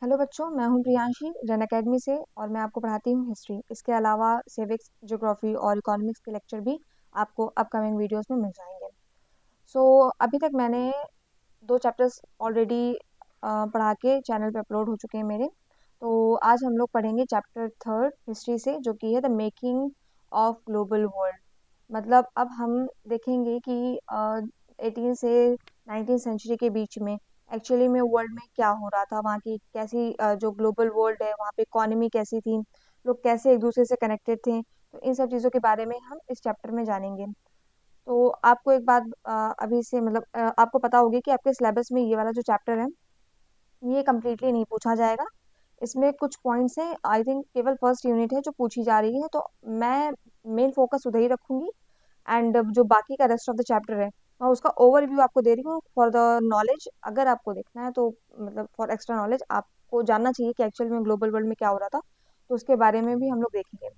Hello बच्चों, मैं हूं प्रियांशी रन अकेडमी से और मैं आपको पढ़ाती हूं हिस्ट्री। इसके अलावा सिविक्स, ज्योग्राफी और इकोनॉमिक्स के लेक्चर भी आपको अपकमिंग वीडियोस में मिल जाएंगे। सो अभी तक मैंने दो चैप्टर्स ऑलरेडी पढ़ा के चैनल पे अपलोड हो चुके हैं मेरे। तो आज हम लोग पढ़ेंगे चैप्टर थर्ड हिस्ट्री से, जो कि है the making of global world. मतलब अब हम देखेंगे कि 18 से 19 सेंचुरी के बीच में एक्चुअली में वर्ल्ड में क्या हो रहा था, वहाँ की कैसी जो ग्लोबल वर्ल्ड है वहाँ पे इकोनॉमी कैसी थी, लोग कैसे एक दूसरे से कनेक्टेड थे। तो इन सब चीज़ों के बारे में हम इस चैप्टर में जानेंगे। तो आपको एक बात अभी से मतलब आपको पता होगी कि आपके सिलेबस में ये वाला जो चैप्टर है ये कम्प्लीटली नहीं पूछा जाएगा। इसमें कुछ पॉइंट्स हैं, आई थिंक केवल फर्स्ट यूनिट है जो पूछी जा रही है, तो मैं मेन फोकस उधर ही रखूंगी। एंड जो बाकी का रेस्ट ऑफ द चैप्टर है मैं उसका ओवरव्यू आपको दे रही हूँ फॉर द नॉलेज। अगर आपको देखना है तो मतलब फॉर एक्स्ट्रा नॉलेज आपको जानना चाहिए कि एक्चुअल में ग्लोबल वर्ल्ड में क्या हो रहा था, तो उसके बारे में भी हम लोग देखेंगे।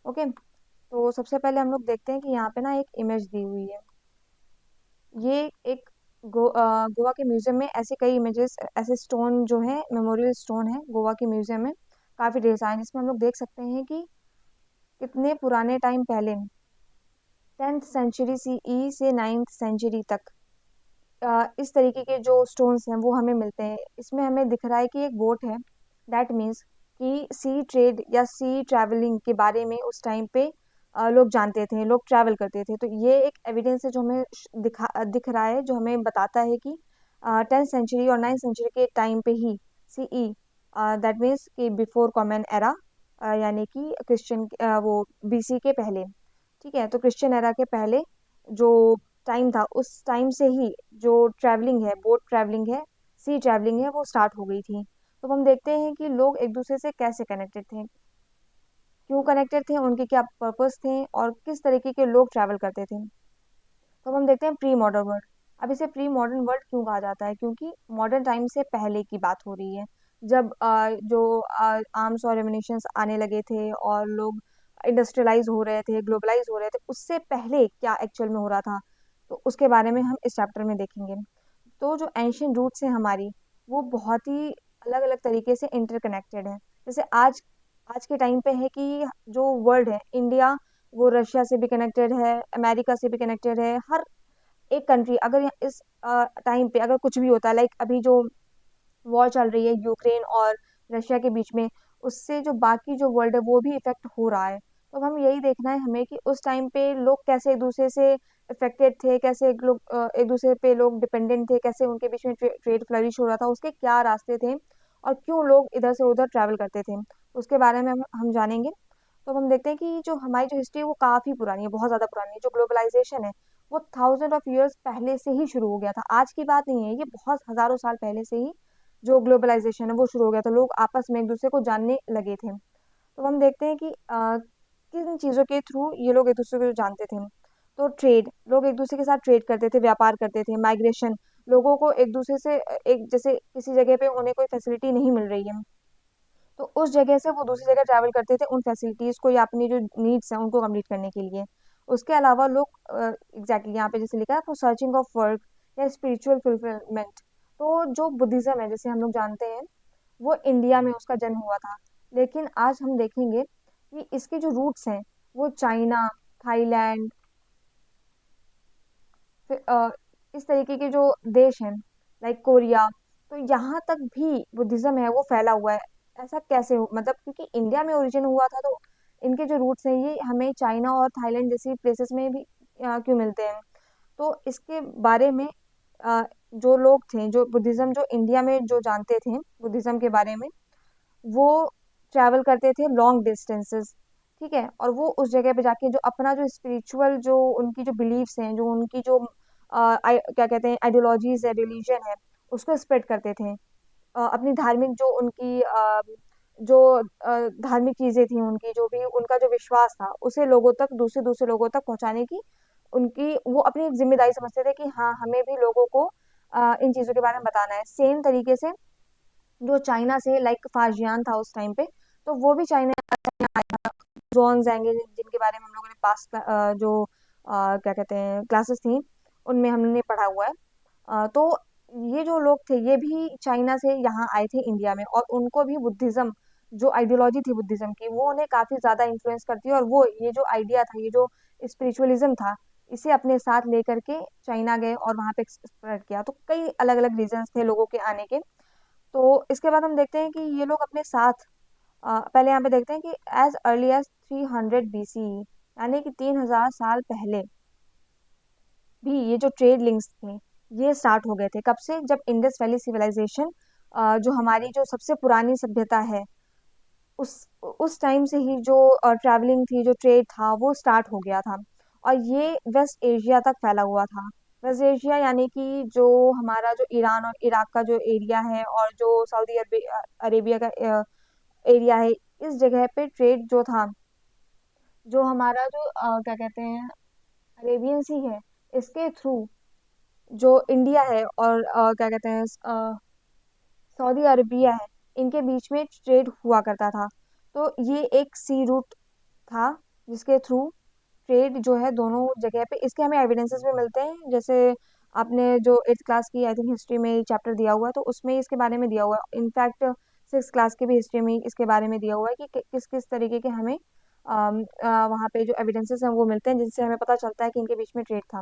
ओके, तो सबसे पहले हम लोग देखते हैं कि यहाँ पे ना एक इमेज दी हुई है। ये एक गोवा के म्यूजियम में ऐसे कई इमेजेस, ऐसे स्टोन जो है मेमोरियल स्टोन है गोवा के म्यूजियम में, काफी ढेर सारे हैं, जिसमें हम लोग देख सकते हैं कि कितने पुराने टाइम पहले 10th सेंचुरी सीई से 9th सेंचुरी तक इस तरीके के जो स्टोन्स हैं वो हमें मिलते हैं। इसमें हमें दिख रहा है कि एक बोट है। दैट मीन्स कि सी ट्रेड या सी ट्रैवलिंग के बारे में उस टाइम पे लोग जानते थे, लोग ट्रैवल करते थे। तो ये एक एविडेंस है जो हमें दिख रहा है, जो हमें बताता है कि 10th सेंचुरी और 9th सेंचुरी के टाइम पे ही सीई, दैट मीन्स कि बिफोर कॉमन एरा, यानी कि क्रिश्चियन वो बीसी के पहले। ठीक है, तो क्रिश्चियन एरा के पहले जो टाइम था उस टाइम से ही जो ट्रैवलिंग है, बोट ट्रैवलिंग है, सी ट्रैवलिंग है, वो स्टार्ट हो गई थी। तो हम देखते हैं कि लोग एक दूसरे से कैसे कनेक्टेड थे, क्यों कनेक्टेड थे, उनके क्या पर्पस थे और किस तरीके के लोग ट्रैवल करते थे। तो हम देखते हैं प्री मॉडर्न वर्ल्ड। अब इसे प्री मॉडर्न वर्ल्ड क्यों कहा जाता है, क्योंकि मॉडर्न टाइम से पहले की बात हो रही है, जब जो आर्म्स और एमिनिशंस आने लगे थे और लोग इंडस्ट्रियलाइज हो रहे थे, ग्लोबलाइज हो रहे थे, उससे पहले क्या एक्चुअल में हो रहा था, तो उसके बारे में हम इस चैप्टर में देखेंगे। तो जो एंशियंट रूट्स हैं हमारी, वो बहुत ही अलग अलग तरीके से इंटरकनेक्टेड है। जैसे आज आज के टाइम पे है कि जो वर्ल्ड है, इंडिया वो रशिया से भी कनेक्टेड है, अमेरिका से भी कनेक्टेड है। हर एक कंट्री अगर इस टाइम पे अगर कुछ भी होता है, लाइक अभी जो वॉर चल रही है यूक्रेन और रशिया के बीच में, उससे जो बाकी जो वर्ल्ड है वो भी इफेक्ट हो रहा है। तो हम यही देखना है हमें कि उस टाइम पे लोग कैसे एक दूसरे से इफेक्टेड थे, कैसे एक दूसरे पे लोग डिपेंडेंट थे, कैसे उनके बीच में ट्रेड फ्लरिश हो रहा था, उसके क्या रास्ते थे और क्यों लोग इधर से उधर ट्रैवल करते थे, उसके बारे में हम जानेंगे। तो हम देखते हैं कि जो हमारी जो हिस्ट्री है वो काफी पुरानी है, बहुत ज्यादा पुरानी है। जो ग्लोबलाइजेशन है वो थाउजेंड ऑफ इयर्स पहले से ही शुरू हो गया था, आज की बात नहीं है, ये बहुत हजारों साल पहले से ही जो ग्लोबलाइजेशन है वो शुरू हो गया था। लोग आपस में एक दूसरे को जानने लगे थे। तो हम देखते हैं कि किन चीज़ों के थ्रू ये लोग एक दूसरे को जानते थे। तो ट्रेड, लोग एक दूसरे के साथ ट्रेड करते थे, व्यापार करते थे। माइग्रेशन, लोगों को एक दूसरे से एक जैसे किसी जगह पे उन्हें कोई फैसिलिटी नहीं मिल रही है, तो उस जगह से वो दूसरी जगह ट्रैवल करते थे उन फैसिलिटीज को या अपनी जो नीड्स हैं उनको कंप्लीट करने के लिए। उसके अलावा लोग एग्जैक्टली यहाँ पे जैसे लिखा है फॉर सर्चिंग ऑफ वर्क या स्पिरिचुअल फुलफिलमेंट। तो जो बुद्धिज्म है, जैसे हम लोग जानते हैं, वो इंडिया में उसका जन्म हुआ था। लेकिन आज हम देखेंगे कि इसके जो रूट्स हैं वो चाइना, थाईलैंड, फिर इस तरीके के जो देश हैं, लाइक कोरिया, तो यहाँ तक भी बुद्धिज्म है वो फैला हुआ है। ऐसा कैसे हो, मतलब क्योंकि इंडिया में ओरिजिन हुआ था, तो इनके जो रूट्स हैं ये हमें चाइना और थाईलैंड जैसी प्लेसेस में भी क्यों मिलते हैं। तो इसके बारे में जो लोग थे, जो बुद्धिज्म जो इंडिया में जो जानते थे बुद्धिज्म के बारे में, वो ट्रैवल करते थे लॉन्ग डिस्टेंसेस। ठीक है, और वो उस जगह पे जाके जो अपना जो स्पिरिचुअल जो उनकी जो बिलीव्स हैं, जो उनकी जो क्या कहते हैं आइडियोलॉजीज है, रिलीजन है, उसको स्प्रेड करते थे। अपनी धार्मिक जो उनकी जो धार्मिक चीजें थी, उनकी जो भी उनका जो विश्वास था उसे लोगों तक, दूसरे दूसरे लोगों तक पहुंचाने की उनकी वो अपनी एक जिम्मेदारी समझते थे कि हाँ हमें भी लोगों को इन चीजों के बारे में बताना है। सेम तरीके से जो चाइना से लाइक फाजियान था उस टाइम पे, तो वो भी चाइना जॉन जेंगे जिनके बारे में हम लोगों ने पास जो क्या कहते हैं क्लासेस थी उनमें हमने पढ़ा हुआ है। तो ये जो लोग थे ये भी चाइना से यहाँ आए थे इंडिया में, और उनको भी बुद्धिज्म, जो आइडियोलॉजी थी बुद्धिज्म की, वो उन्हें काफी ज्यादा इन्फ्लुएंस करती है, और वो ये जो आइडिया था, ये जो स्पिरिचुअलिज्म था, इसे अपने साथ लेकर के चाइना गए और वहां पे स्प्रेड किया। तो कई अलग अलग रीजंस थे लोगों के आने के। तो इसके बाद हम देखते हैं कि ये लोग अपने साथ पहले यहाँ पे देखते हैं कि एज अर्ली एज 300 BC, यानी कि 3000 साल पहले भी ये जो ट्रेड लिंक्स थे ये स्टार्ट हो गए थे। कब से? जब इंडस वैली सिविलाइजेशन, जो हमारी जो सबसे पुरानी सभ्यता है, उस उस टाइम से ही जो ट्रैवलिंग थी, जो ट्रेड था, वो स्टार्ट हो गया था। और ये वेस्ट एशिया तक फैला हुआ था। वेस्ट एशिया यानी कि जो हमारा जो ईरान और इराक का जो एरिया है, और जो सऊदी अरेबिया का एरिया है, इस जगह पे ट्रेड जो था, जो हमारा जो क्या कहते हैं, अरेबियन सी है, इसके थ्रू जो इंडिया है और क्या कहते हैं सऊदी अरबिया है, इनके बीच में ट्रेड हुआ करता था। तो ये एक सी रूट था जिसके थ्रू ट्रेड जो है दोनों जगह पे, इसके हमें एविडेंसेस भी मिलते हैं। जैसे आपने जो 8th क्लास की आई थिंक हिस्ट्री में चैप्टर दिया हुआ है, तो उसमें इसके बारे में दिया हुआ है। इनफैक्ट 6th क्लास की भी हिस्ट्री में इसके बारे में दिया हुआ है कि किस किस तरीके के हमें वहाँ पे जो एविडेंसेस हैं वो मिलते हैं, जिनसे हमें पता चलता है कि इनके बीच में ट्रेड था।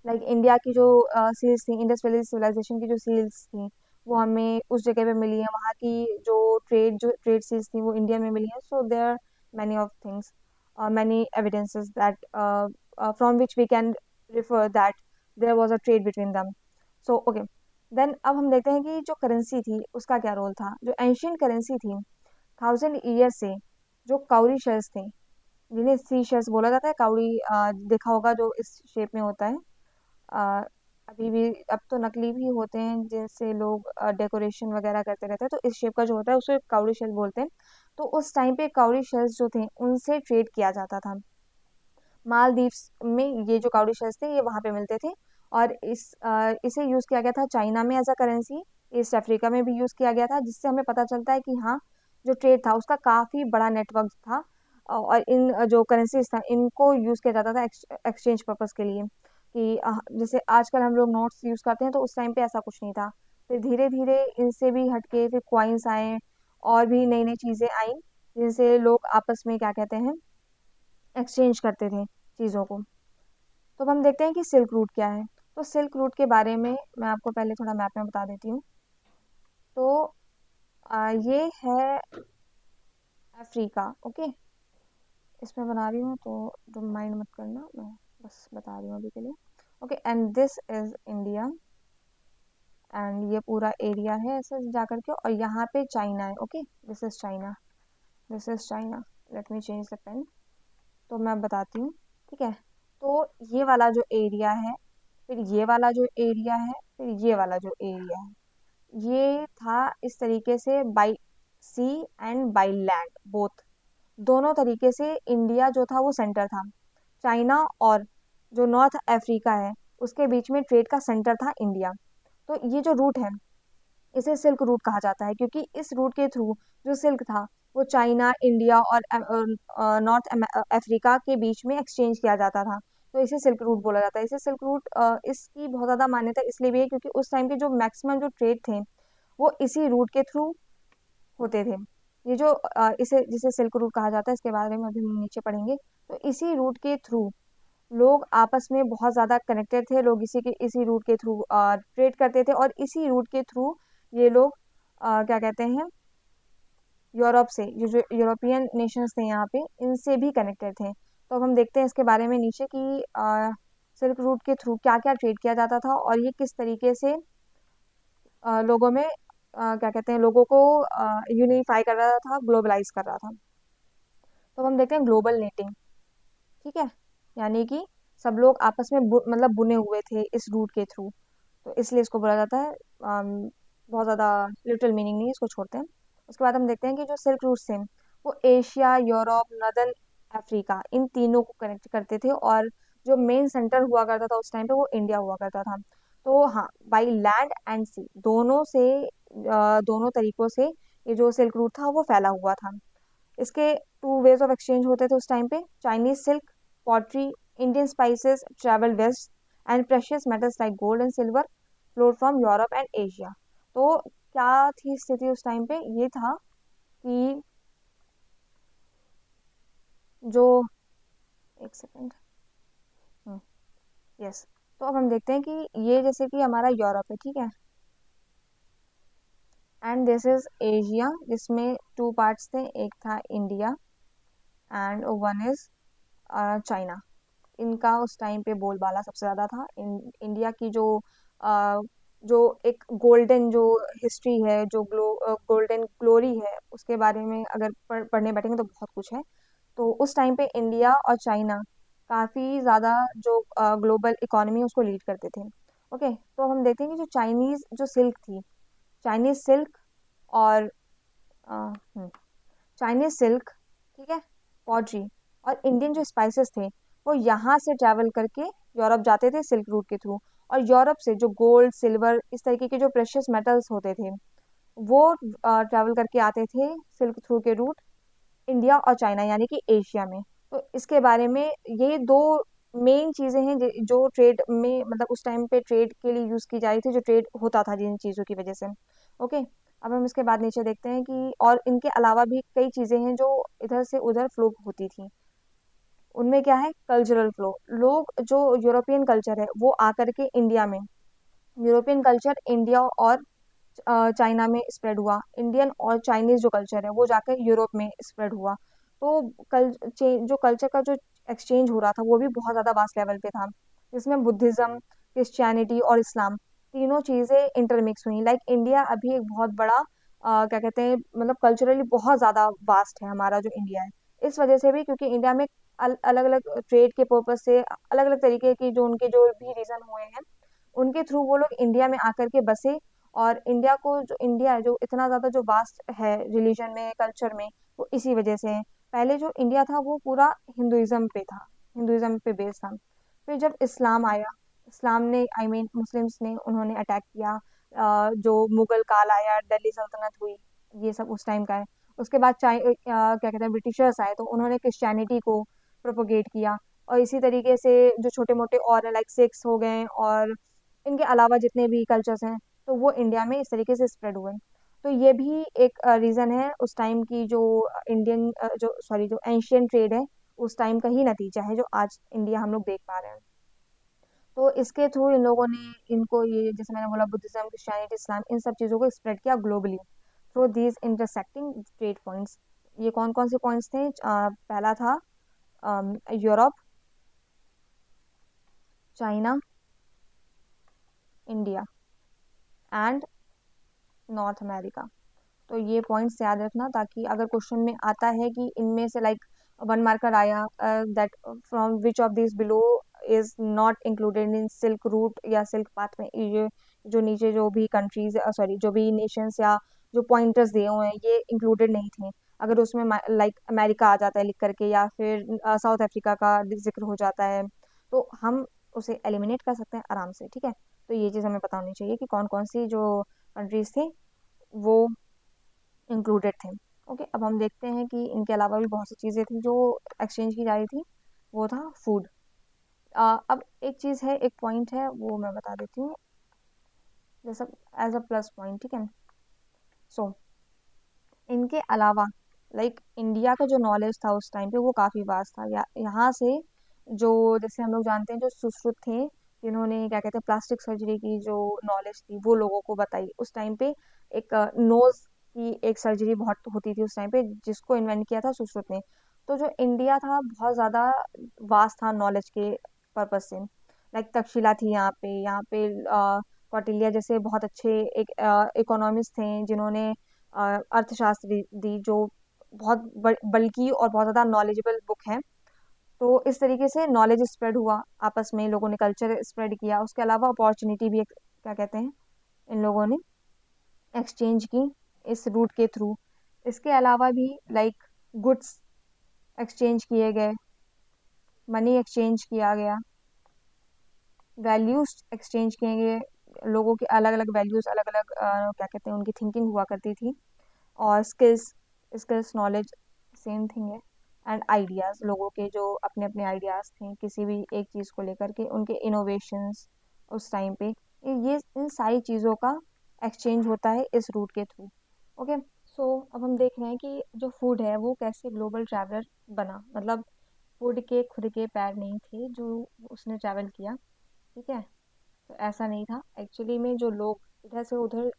लाइक इंडिया की जो सील्स थी, इंडस वैली सिविलाइजेशन की जो सील्स थी, वो हमें उस जगह पे मिली है। वहाँ की जो ट्रेड सील्स थी वो इंडिया में मिली है। So there are many of things, many evidences that from which we can refer that there was a trade between them. So okay, then अब हम देखते हैं कि जो करेंसी थी उसका क्या रोल था। जो एंशियंट करेंसी थी, 1000 ईयर से, जो काउरी शेल्स थे, जिन्हें सी शेल्स बोला जाता है, काउरी देखा होगा जो इस शेप में होता है। अ, अभी भी, अब तो नकली भी होते हैं जैसे लोग डेकोरेशन वगैरह करते रहते हैं, तो इस शेप का जो होता है उसे काउरी शेल बोलते हैं। तो उस टाइम पे काउरी शेल्स जो थे उनसे ट्रेड किया जाता था। मालदीव्स में ये जो काउरी शेल्स थे ये वहां पे मिलते थे। और इसे यूज किया गया था चाइना में as a currency, East Africa में भी यूज किया गया था, जिससे हमें पता चलता है कि हाँ, जो ट्रेड था उसका काफी बड़ा नेटवर्क था। और इन जो करेंसीज था इनको यूज किया जाता था एक्सचेंज पर्पज के लिए। कि जैसे आजकल हम लोग नोट्स यूज करते हैं, तो उस टाइम पे ऐसा कुछ नहीं था। फिर धीरे धीरे इनसे भी हटके फिर क्वाइंस आए, और भी नई नई चीजें आई, जिनसे लोग आपस में क्या कहते हैं, एक्सचेंज करते थे चीज़ों को। तो अब हम देखते हैं कि सिल्क रूट क्या है। तो सिल्क रूट के बारे में मैं आपको पहले थोड़ा मैप में बता देती हूँ। तो ये है अफ्रीका, ओके। इसमें बना रही हूँ तो तुम माइंड मत करना, मैं बस बता रही हूँ अभी के लिए। Okay, and this is India, and ये पूरा एरिया है ऐसे जा करके, और यहाँ पे चाइना है। Okay, this is China, this is China. Let me change the pen. तो मैं बताती हूँ, ठीक है। तो ये वाला जो एरिया है, फिर ये वाला जो एरिया है, फिर ये वाला जो एरिया है, ये था इस तरीके से by sea and by land both, दोनों तरीके से इंडिया जो था वो सेंटर था। चाइना और जो नॉर्थ अफ्रीका है उसके बीच में ट्रेड का सेंटर था इंडिया। तो ये जो रूट है इसे सिल्क रूट कहा जाता है, क्योंकि इस रूट के थ्रू जो सिल्क था वो चाइना, इंडिया और नॉर्थ अफ्रीका के बीच में एक्सचेंज किया जाता था। तो इसे सिल्क रूट बोला जाता है। इसे सिल्क रूट इसकी बहुत ज़्यादा मान्यता इसलिए भी है क्योंकि उस टाइम के जो मैक्सिमम जो ट्रेड थे वो इसी रूट के थ्रू होते थे। ये जो इसे जिसे सिल्क रूट कहा जाता है, इसके बारे में अभी हम नीचे पढ़ेंगे। तो इसी रूट के थ्रू लोग आपस में बहुत ज़्यादा कनेक्टेड थे। लोग इसी रूट के थ्रू ट्रेड करते थे, और इसी रूट के थ्रू ये लोग क्या कहते हैं, यूरोप से, जो यूरोपियन नेशंस थे यहाँ पे, इनसे भी कनेक्टेड थे। तो अब हम देखते हैं इसके बारे में नीचे कि सिल्क रूट के थ्रू क्या क्या ट्रेड किया जाता था, और ये किस तरीके से लोगों में क्या कहते हैं, लोगों को यूनिफाई कर रहा था, ग्लोबलाइज कर रहा था। तो अब हम देखते हैं ग्लोबल नेटिंग, ठीक है। यानी कि सब लोग आपस में मतलब बुने हुए थे इस रूट के थ्रू, तो इसलिए इसको बोला जाता है। बहुत ज़्यादा लिटरल मीनिंग नहीं है, इसको छोड़ते हैं। उसके बाद हम देखते हैं कि जो सिल्क रूट से वो एशिया, यूरोप, नॉर्दर्न अफ्रीका, इन तीनों को कनेक्ट करते थे, और जो मेन सेंटर हुआ करता था उस टाइम पे वो इंडिया हुआ करता था। तो हाँ, बाई लैंड एंड सी, दोनों से दोनों तरीकों से ये जो सिल्क रूट था वो फैला हुआ था। इसके टू वेज ऑफ एक्सचेंज होते थे उस टाइम पे। Chinese silk, pottery, Indian spices travel west, and precious metals like gold and silver flowed from Europe and Asia. तो क्या थी स्थिति उस टाइम पे, ये था कि जो, एक सेकेंड, यस, तो अब हम देखते हैं कि ये जैसे कि हमारा यूरोप है, ठीक है, एंड दिस इज एशिया, जिसमें टू पार्ट्स थे, एक था India and one is China. इनका उस टाइम पे बोलबाला सबसे ज़्यादा था। इंडिया की अ, जो एक गोल्डन जो हिस्ट्री है, जो गोल्डन ग्लोरी है, उसके बारे में अगर पढ़ने बैठेंगे तो बहुत कुछ है। तो उस टाइम पे इंडिया और चाइना काफ़ी ज़्यादा जो ग्लोबल इकोनॉमी है उसको लीड करते थे। ओके, तो हम देखते हैं कि जो चाइनीज़ जो सिल्क थी, चाइनीज़ सिल्क और चाइनीज सिल्क, ठीक है, पॉटरी और इंडियन जो स्पाइसेस थे, वो यहाँ से ट्रैवल करके यूरोप जाते थे सिल्क रूट के थ्रू। और यूरोप से जो गोल्ड सिल्वर इस तरीके के जो प्रेशियस मेटल्स होते थे, वो ट्रैवल करके आते थे सिल्क थ्रू के रूट इंडिया और चाइना यानी कि एशिया में। तो इसके बारे में ये दो मेन चीजें हैं जो ट्रेड में, मतलब उस टाइम पे ट्रेड के लिए यूज की जा रही थी, जो ट्रेड होता था जिन चीजों की वजह से। ओके, अब हम इसके बाद नीचे देखते हैं कि और इनके अलावा भी कई चीजें हैं जो इधर से उधर फ्लो होती थी। उनमें क्या है, कल्चरल फ्लो। लोग जो यूरोपियन कल्चर है वो आकर के इंडिया में, यूरोपियन कल्चर इंडिया और चाइना में स्प्रेड हुआ, इंडियन और चाइनीज जो कल्चर है वो जाकर यूरोप में स्प्रेड हुआ। तो जो कल्चर का जो एक्सचेंज हो रहा था वो भी बहुत ज़्यादा वास्ट लेवल पे था, जिसमें बुद्धिज्म, क्रिश्चियनिटी और इस्लाम तीनों चीज़ें इंटरमिक्स हुई। लाइक इंडिया अभी एक बहुत बड़ा क्या कहते हैं, मतलब कल्चरली बहुत ज़्यादा वास्ट है हमारा जो इंडिया है। इस वजह से भी, क्योंकि इंडिया में अलग अलग ट्रेड के पर्पज से अलग अलग तरीके की जो उनके जो भी रीजन हुए हैं, उनके थ्रू वो लोग इंडिया में आकर के बसे। और इंडिया को, जो इंडिया है जो इतना ज्यादा जो वास्ट है रिलीजन में, कल्चर में, वो इसी वजह से है। पहले जो इंडिया था वो पूरा हिंदुइज्म पे था, हिंदुइज्म पे बेस्ड था। फिर जब इस्लाम आया, इस्लाम ने, आई मीन मुस्लिम्स ने, उन्होंने अटैक किया। जो मुगल काल आया, दिल्ली सल्तनत हुई, ये सब उस टाइम का है। उसके बाद क्या कहते हैं, ब्रिटिशर्स आए तो उन्होंने क्रिश्चियनिटी को प्रोपोगेट किया। और इसी तरीके से जो छोटे मोटे और लाइक सिक्स हो गए और इनके अलावा जितने भी कल्चर्स हैं, तो वो इंडिया में इस तरीके से स्प्रेड हुए। तो ये भी एक रीज़न है उस टाइम की जो इंडियन जो सॉरी जो एंशियन ट्रेड है, उस टाइम का ही नतीजा है जो आज इंडिया हम लोग देख पा रहे हैं। तो इसके थ्रू इन लोगों ने, इनको ये जैसे मैंने बोला, बुद्धिज्म, क्रिश्चियनिटी, इस्लाम, इन सब चीज़ों को स्प्रेड किया globally through these intersecting trade points. ये कौन कौन से पॉइंट्स थे? पहला था Europe, China, India and north America. तो ये पॉइंट्स याद रखना, ताकि अगर क्वेश्चन में आता है कि इनमें से लाइक वन मार्कर आया that from which of this below is not included in silk route या सिल्क पाथ में, ये जो नीचे जो भी कंट्रीज, सॉरी जो भी नेशंस या जो पॉइंटर्स दिए हुए हैं ये इंक्लूडेड नहीं थे, अगर उसमें लाइक अमेरिका आ जाता है लिख करके या फिर साउथ अफ्रीका का जिक्र हो जाता है, तो हम उसे एलिमिनेट कर सकते हैं आराम से, ठीक है। तो ये चीज़ हमें पता होनी चाहिए कि कौन कौन सी जो कंट्रीज थी वो इंक्लूडेड थे। ओके, अब हम देखते हैं कि इनके अलावा भी बहुत सी चीज़ें थी जो एक्सचेंज की जा रही थी। वो था फूड। अब एक चीज़ है, एक पॉइंट है, वो मैं बता देती हूँ जैसा एज अ प्लस पॉइंट, ठीक है। सो इनके अलावा लाइक इंडिया का जो नॉलेज था उस टाइम पे वो काफ़ी वास्ट था। यहाँ से जो, जैसे हम लोग जानते हैं, जो सुश्रुत थे, जिन्होंने क्या कहते हैं प्लास्टिक सर्जरी की जो नॉलेज थी वो लोगों को बताई उस टाइम पे। एक नोज की एक सर्जरी बहुत होती थी उस टाइम पे, जिसको इन्वेंट किया था सुश्रुत ने। तो जो इंडिया था बहुत ज़्यादा वास्ट था नॉलेज के पर्पज से। लाइक तक्षशिला थी यहाँ पे कौटिल्य जैसे बहुत अच्छे एक इकोनॉमिस्ट थे, जिन्होंने अर्थशास्त्र दी, जो बहुत बल्कि और बहुत ज़्यादा नॉलेजेबल बुक है। तो इस तरीके से नॉलेज स्प्रेड हुआ, आपस में लोगों ने कल्चर स्प्रेड किया। उसके अलावा अपॉर्चुनिटी भी क्या कहते हैं, इन लोगों ने एक्सचेंज की इस रूट के थ्रू। इसके अलावा भी लाइक गुड्स एक्सचेंज किए गए, मनी एक्सचेंज किया गया, वैल्यूज एक्सचेंज किए गए, लोगों के अलग अलग वैल्यूज, अलग अलग क्या कहते हैं उनकी थिंकिंग हुआ करती थी। और skills, skills knowledge same thing है। एंड आइडियाज़, लोगों के जो अपने अपने आइडियाज़ थे किसी भी एक चीज़ को लेकर के, उनके इनोवेशंस उस टाइम पे ये इन सारी चीज़ों का एक्सचेंज होता है इस रूट के थ्रू। ओके। सो अब हम देख रहे हैं कि जो फूड है वो कैसे ग्लोबल ट्रैवलर बना, मतलब फूड के खुद के पैर नहीं थे जो उसने ट्रैवल किया। ठीक है। तो ऐसा नहीं था एक्चुअली में, जो लोग इधर से उधर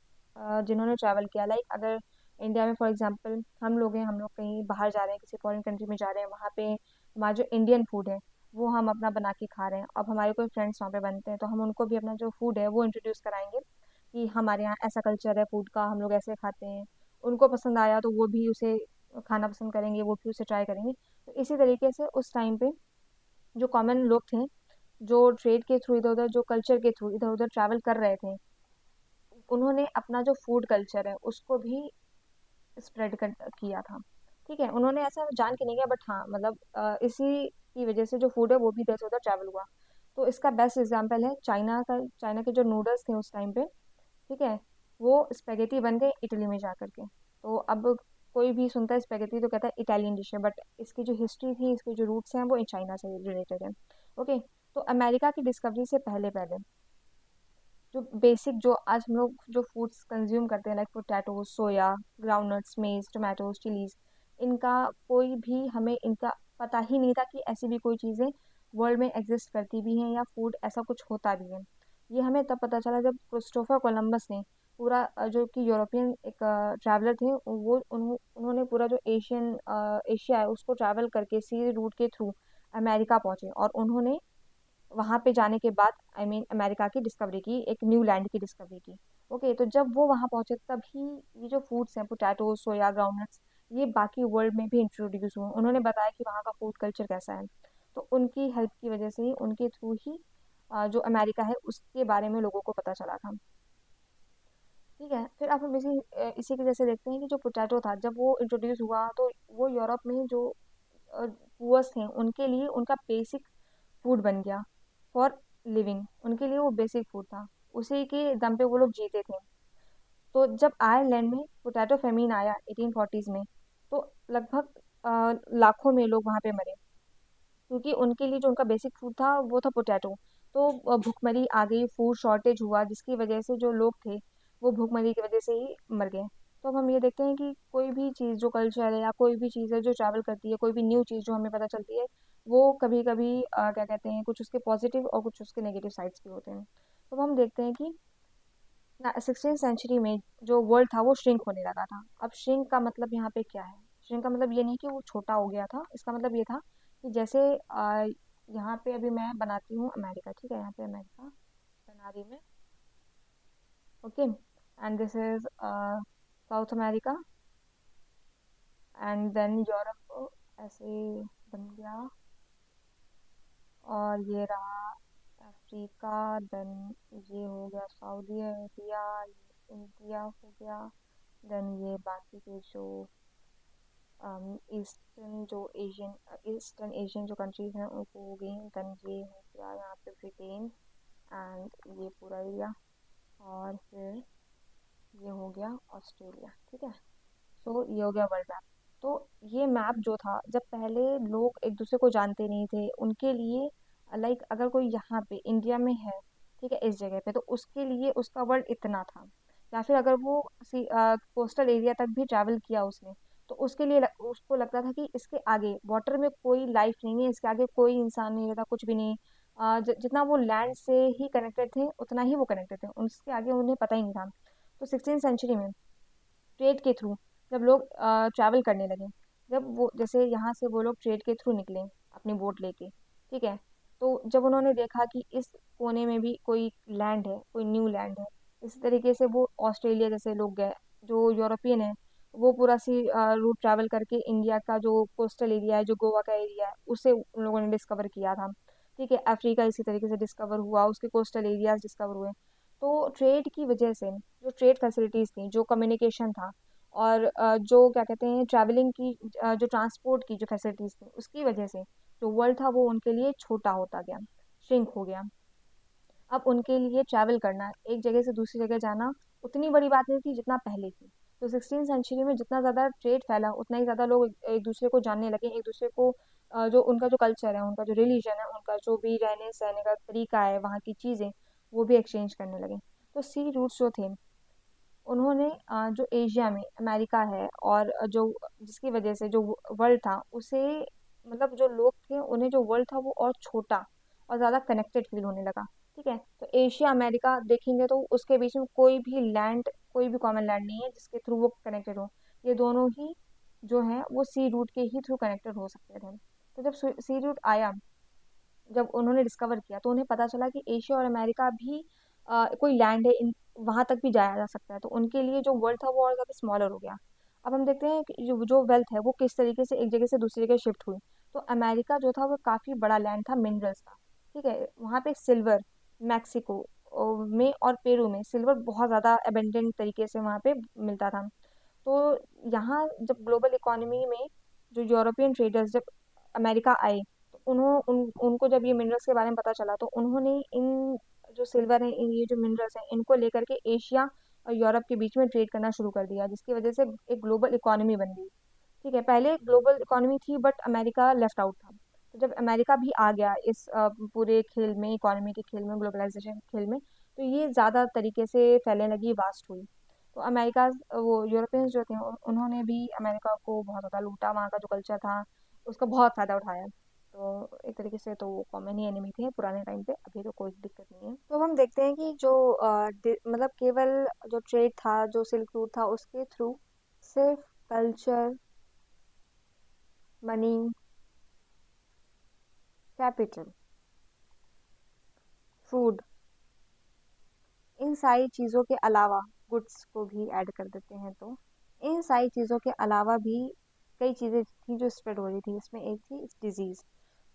जिन्होंने ट्रैवल किया, लाइक अगर इंडिया में फॉर एग्जांपल हम लोग हैं, हम लोग कहीं बाहर जा रहे हैं, किसी फॉरेन कंट्री में जा रहे हैं, वहाँ पे हमारा जो इंडियन फूड है वो हम अपना बना के खा रहे हैं। अब हमारे कोई फ्रेंड्स वहाँ पे बनते हैं तो हम उनको भी अपना जो फूड है वो इंट्रोड्यूस कराएंगे कि हमारे यहाँ ऐसा कल्चर है फूड का, हम लोग ऐसे खाते हैं। उनको पसंद आया तो वो भी उसे खाना पसंद करेंगे, वो भी उसे ट्राई करेंगे। तो इसी तरीके से उस टाइम पे जो कॉमन लोग थे, जो ट्रेड के थ्रू इधर उधर, जो कल्चर के थ्रू इधर उधर ट्रैवल कर रहे थे, उन्होंने अपना जो फूड कल्चर है उसको भी स्प्रेड कर किया था। ठीक है, उन्होंने ऐसा जान के नहीं किया, बट हाँ मतलब इसी की वजह से जो फूड है वो भी इधर से उधर ट्रैवल हुआ। तो इसका बेस्ट एग्जांपल है चाइना का। चाइना के जो नूडल्स थे उस टाइम पे, ठीक है, वो स्पेगेटी बन गए इटली में जा करके। तो अब कोई भी सुनता है स्पेगेटी तो कहता है इटालियन डिश है, बट इसकी जो हिस्ट्री थी, इसके जो रूट्स हैं वो चाइना से रिलेटेड है। ओके। तो अमेरिका की डिस्कवरी से पहले पहले जो बेसिक, जो आज हम लोग जो फूड्स कंज्यूम करते हैं, लाइक पोटैटो, सोया, ग्राउंडनट्स, मेज, टोमेटोज, चिलीज, इनका कोई भी हमें इनका पता ही नहीं था कि ऐसी भी कोई चीज़ें वर्ल्ड में एग्जिस्ट करती भी हैं या फूड ऐसा कुछ होता भी है। ये हमें तब पता चला जब क्रिस्टोफर कोलंबस ने पूरा जो कि यूरोपियन एक ट्रैवलर थे, उन्होंने पूरा जो एशिया है उसको ट्रैवल करके सी रूट के थ्रू अमेरिका पहुंचे, और उन्होंने वहां पे जाने के बाद अमेरिका की डिस्कवरी की, एक न्यू लैंड की डिस्कवरी की। ओके। तो जब वो वहां पहुंचे तभी ये जो फूड्स हैं, पोटैटो, सोया, ग्राउंडनट्स, ये बाकी वर्ल्ड में भी इंट्रोड्यूस हुए। उन्होंने बताया कि वहाँ का फूड कल्चर कैसा है। तो उनकी हेल्प की वजह से ही, उनके थ्रू ही जो अमेरिका है उसके बारे में लोगों को पता चला था। ठीक है। फिर अब हम इसी की जैसे देखते हैं कि जो पोटैटो था जब वो इंट्रोड्यूस हुआ तो वो यूरोप में जो पुअर्स थे उनके लिए उनका बेसिक फूड बन गया फॉर लिविंग। उनके लिए वो बेसिक फूड था, उसी के दम पे वो लोग जीते थे। तो जब आयरलैंड में पोटैटो फेमिन आया 1840s में, तो लगभग लाखों में लोग वहाँ पे मरे, क्योंकि उनके लिए जो उनका बेसिक फूड था वो था पोटैटो। तो भुखमरी आ गई, फूड शॉर्टेज हुआ, जिसकी वजह से जो लोग थे वो भुखमरी की वजह से ही मर गए। तो अब हम ये देखते हैं कि कोई भी चीज़ जो कल्चर है या कोई भी चीज़ है जो ट्रैवल करती है, कोई भी न्यू चीज़ जो हमें पता चलती है, वो कभी कभी क्या कहते हैं, कुछ उसके पॉजिटिव और कुछ उसके नेगेटिव साइड्स भी होते हैं। तो अब हम देखते हैं कि 16th सेंचुरी में जो वर्ल्ड था वो श्रिंक होने लगा था। अब श्रिंक का मतलब यहाँ पे क्या है? श्रिंक का मतलब ये नहीं कि वो छोटा हो गया था, इसका मतलब ये था कि जैसे यहाँ पे अभी मैं बनाती हूँ अमेरिका, ठीक है, यहाँ पे अमेरिका बना रही मैं। Okay. And this is South America, and then Europe, ऐसे बन गया। और ये रहा अफ्रीका, देन ये हो गया सऊदी अरेबिया, ये इंडिया हो गया, देन ये बाकी के जो ईस्टर्न एशियन जो कंट्रीज हैं उनको हो गई। देन ये हो गया यहाँ पे ब्रिटेन, एंड ये पूरा एरिया, और फिर ये हो गया ऑस्ट्रेलिया। ठीक है। सो ये हो गया वर्ल्ड मैप। तो ये मैप जो था, जब पहले लोग एक दूसरे को जानते नहीं थे, उनके लिए लाइक अगर कोई यहाँ पे इंडिया में है, ठीक है, इस जगह पे, तो उसके लिए उसका वर्ल्ड इतना था। या फिर अगर वो कोस्टल एरिया तक भी ट्रैवल किया उसने, तो उसके लिए उसको लगता था कि इसके आगे वाटर में कोई लाइफ नहीं है, इसके आगे कोई इंसान नहीं रहता, कुछ भी नहीं। जितना वो लैंड से ही कनेक्टेड थे उतना ही वो कनेक्टेड थे, उसके आगे उन्हें पता ही नहीं था। तो 16th सेंचुरी में ट्रेड के थ्रू जब लोग ट्रैवल करने लगे, जब वो जैसे यहाँ से वो लोग ट्रेड के थ्रू निकले अपनी बोट लेके, ठीक है, तो जब उन्होंने देखा कि इस कोने में भी कोई लैंड है, कोई न्यू लैंड है, इसी तरीके से वो ऑस्ट्रेलिया जैसे लोग गए, जो यूरोपियन है, वो पूरा सी रूट ट्रैवल करके इंडिया का जो कोस्टल एरिया है, जो गोवा का एरिया है, उसे उन लोगों ने डिस्कवर किया था। ठीक है। अफ्रीका इसी तरीके से डिस्कवर हुआ, उसके कोस्टल एरियाज डिस्कवर हुए। तो ट्रेड की वजह से जो ट्रेड फैसिलिटीज़ थी, जो कम्युनिकेशन था, और जो क्या कहते हैं ट्रैवलिंग की, जो ट्रांसपोर्ट की जो फैसिलिटीज़ थी, उसकी वजह से जो वर्ल्ड था वो उनके लिए छोटा होता गया, श्रिंक हो गया। अब उनके लिए ट्रैवल करना, एक जगह से दूसरी जगह जाना, उतनी बड़ी बात नहीं थी जितना पहले थी। तो 16th सेंचुरी में जितना ज़्यादा ट्रेड फैला उतना ही ज़्यादा लोग एक दूसरे को जानने लगे, एक दूसरे को जो उनका जो कल्चर है, उनका जो रिलीजन है, उनका जो भी रहने सहने का तरीका है, वहाँ की चीज़ें, वो भी एक्सचेंज करने लगे। तो सी रूट्स जो थे उन्होंने जो एशिया में अमेरिका है और जो जिसकी वजह से जो वर्ल्ड था उसे मतलब जो लोग थे उन्हें जो वर्ल्ड था वो और छोटा और ज़्यादा कनेक्टेड फील होने लगा। ठीक है, तो एशिया अमेरिका देखेंगे तो उसके बीच में कोई भी कॉमन लैंड नहीं है जिसके थ्रू वो कनेक्टेड हो। ये दोनों ही जो हैं वो सी रूट के ही थ्रू कनेक्टेड हो सकते थे। तो जब सी रूट आया, जब उन्होंने डिस्कवर किया तो उन्हें पता चला कि एशिया और अमेरिका भी कोई लैंड है, इन वहां तक भी जाया जा सकता है। तो उनके लिए जो वर्ल्ड था वो और ज़्यादा स्मॉलर हो गया। अब हम देखते हैं कि जो वेल्थ है वो किस तरीके से एक जगह से दूसरी जगह शिफ्ट हुई। तो अमेरिका जो था वो काफ़ी बड़ा लैंड था मिनरल्स का। ठीक है, वहाँ पे सिल्वर मैक्सिको में और पेरू में सिल्वर बहुत ज़्यादा अबेंडेंट तरीके से वहाँ पे मिलता था। तो यहाँ जब ग्लोबल इकोनॉमी में जो यूरोपियन ट्रेडर्स जब अमेरिका आए तो उनको जब ये मिनरल्स के बारे में पता चला तो उन्होंने इन जो सिल्वर है, इन ये जो मिनरल्स हैं इनको लेकर के एशिया और यूरोप के बीच में ट्रेड करना शुरू कर दिया, जिसकी वजह से एक ग्लोबल इकोनॉमी बन गई। ठीक है, पहले ग्लोबल इकोनॉमी थी बट अमेरिका लेफ्ट आउट था। तो जब अमेरिका भी आ गया इस पूरे खेल में, इकोनॉमी के खेल में, ग्लोबलाइजेशन के खेल में, तो ये ज़्यादा तरीके से फैलने लगी, वास्ट हुई। तो अमेरिका वो यूरोपियंस जो थे उन्होंने भी अमेरिका को बहुत ज़्यादा लूटा, वहाँ का जो कल्चर था उसका बहुत फ़ायदा उठाया। तो एक तरीके से तो वो कॉमन ही एनिमी थे पुराने टाइम पे, अभी तो कोई दिक्कत नहीं है। तो हम देखते हैं कि जो मतलब केवल जो ट्रेड था, जो सिल्क रूट था, उसके थ्रू सिर्फ कल्चर, मनी, कैपिटल, फूड, इन सारी चीज़ों के अलावा गुड्स को भी ऐड कर देते हैं तो इन सारी चीज़ों के अलावा भी कई चीज़ें थी जो स्प्रेड हो रही थी। इसमें एक थी डिजीज़।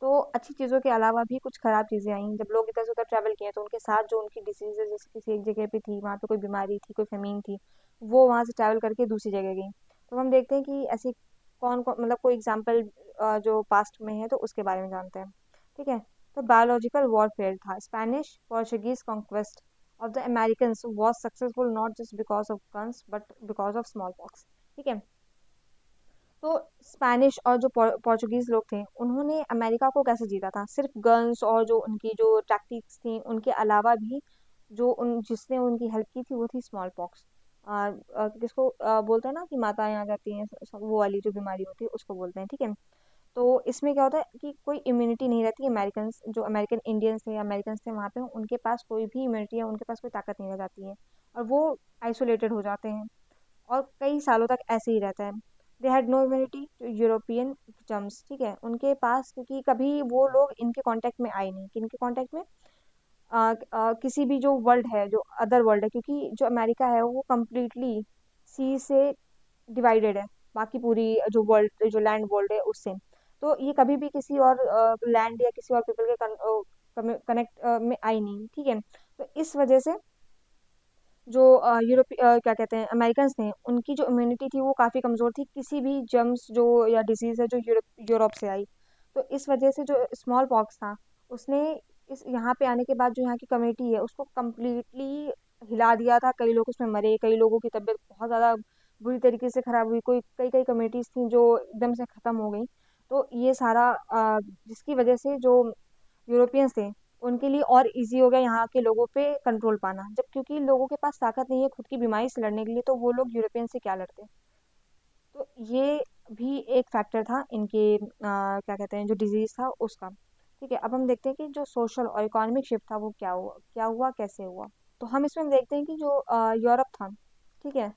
तो अच्छी चीज़ों के अलावा भी कुछ खराब चीज़ें आई। जब लोग इधर से उधर ट्रैवल किए तो उनके साथ जो उनकी डिसीजेज जैसे किसी एक जगह पे थी, वहाँ पे कोई बीमारी थी, कोई फेमीन थी, वो वहाँ से ट्रैवल करके दूसरी जगह गई। तो हम देखते हैं कि ऐसी कौन कौन मतलब कोई एग्जाम्पल जो पास्ट में है तो उसके बारे में जानते हैं। ठीक है, तो बायोलॉजिकल वॉरफेयर था। Spanish Portuguese conquest of the Americans was successful not just because of guns but because of smallpox। ठीक है, तो स्पेनिश और जो पोर्चुगीज लोग थे उन्होंने अमेरिका को कैसे जीता था, सिर्फ गन्स और जो उनकी जो टैक्टिक्स थी उनके अलावा भी जो उन जिसने उनकी हेल्प की थी वो थी स्मॉल पॉक्स। किसको बोलते हैं ना कि माताएं आ जाती हैं, वो वाली जो बीमारी होती है उसको बोलते हैं। ठीक है, तो इसमें क्या होता है कि कोई इम्यूनिटी नहीं रहती। अमेरिकन इंडियंस थे, अमेरिकन थे वहाँ पे, उनके पास कोई भी इम्यूनिटी या उनके पास कोई ताकत नहीं रह जाती है और वो आइसोलेटेड हो जाते हैं और कई सालों तक ऐसे ही रहता है। They had no immunity to European germs. ठीक है, उनके पास क्योंकि कभी वो लोग इनके कांटेक्ट में आए नहीं, किनके कांटेक्ट में, किसी भी जो वर्ल्ड है, जो अदर वर्ल्ड है, क्योंकि जो अमेरिका है वो कम्प्लीटली सी से डिवाइडेड है बाकी पूरी जो वर्ल्ड जो लैंड वर्ल्ड है उससे। तो ये कभी भी किसी और लैंड या किसी और पीपल के कनेक्ट में आई नहीं। ठीक है, तो इस वजह से जो क्या कहते हैं अमेरिकन थे उनकी जो इम्यूनिटी थी वो काफ़ी कमज़ोर थी किसी भी जर्म्स जो या डिजीज़ है जो यूरोप से आई। तो इस वजह से जो स्मॉल पॉक्स था उसने इस यहाँ पे आने के बाद जो यहाँ की कम्युनिटी है उसको कम्प्लीटली हिला दिया था। कई लोग उसमें मरे, कई लोगों की तबीयत बहुत ज़्यादा बुरी तरीके से ख़राब हुई, कोई कई कई कम्युनिटीज़ थी जो एकदम से ख़त्म हो गई। तो ये सारा जिसकी वजह से जो यूरोपियंस थे उनके लिए और इजी हो गया यहाँ के लोगों पे कंट्रोल पाना, जब क्योंकि लोगों के पास ताकत नहीं है खुद की बीमारी से लड़ने के लिए तो वो लोग यूरोपियन से क्या लड़ते। तो ये भी एक फैक्टर था इनके क्या कहते हैं जो डिजीज था उसका। ठीक है, अब हम देखते हैं कि जो सोशल और इकोनॉमिक शिफ्ट था वो क्या हुआ कैसे हुआ। तो हम इसमें देखते हैं कि जो यूरोप था, ठीक है,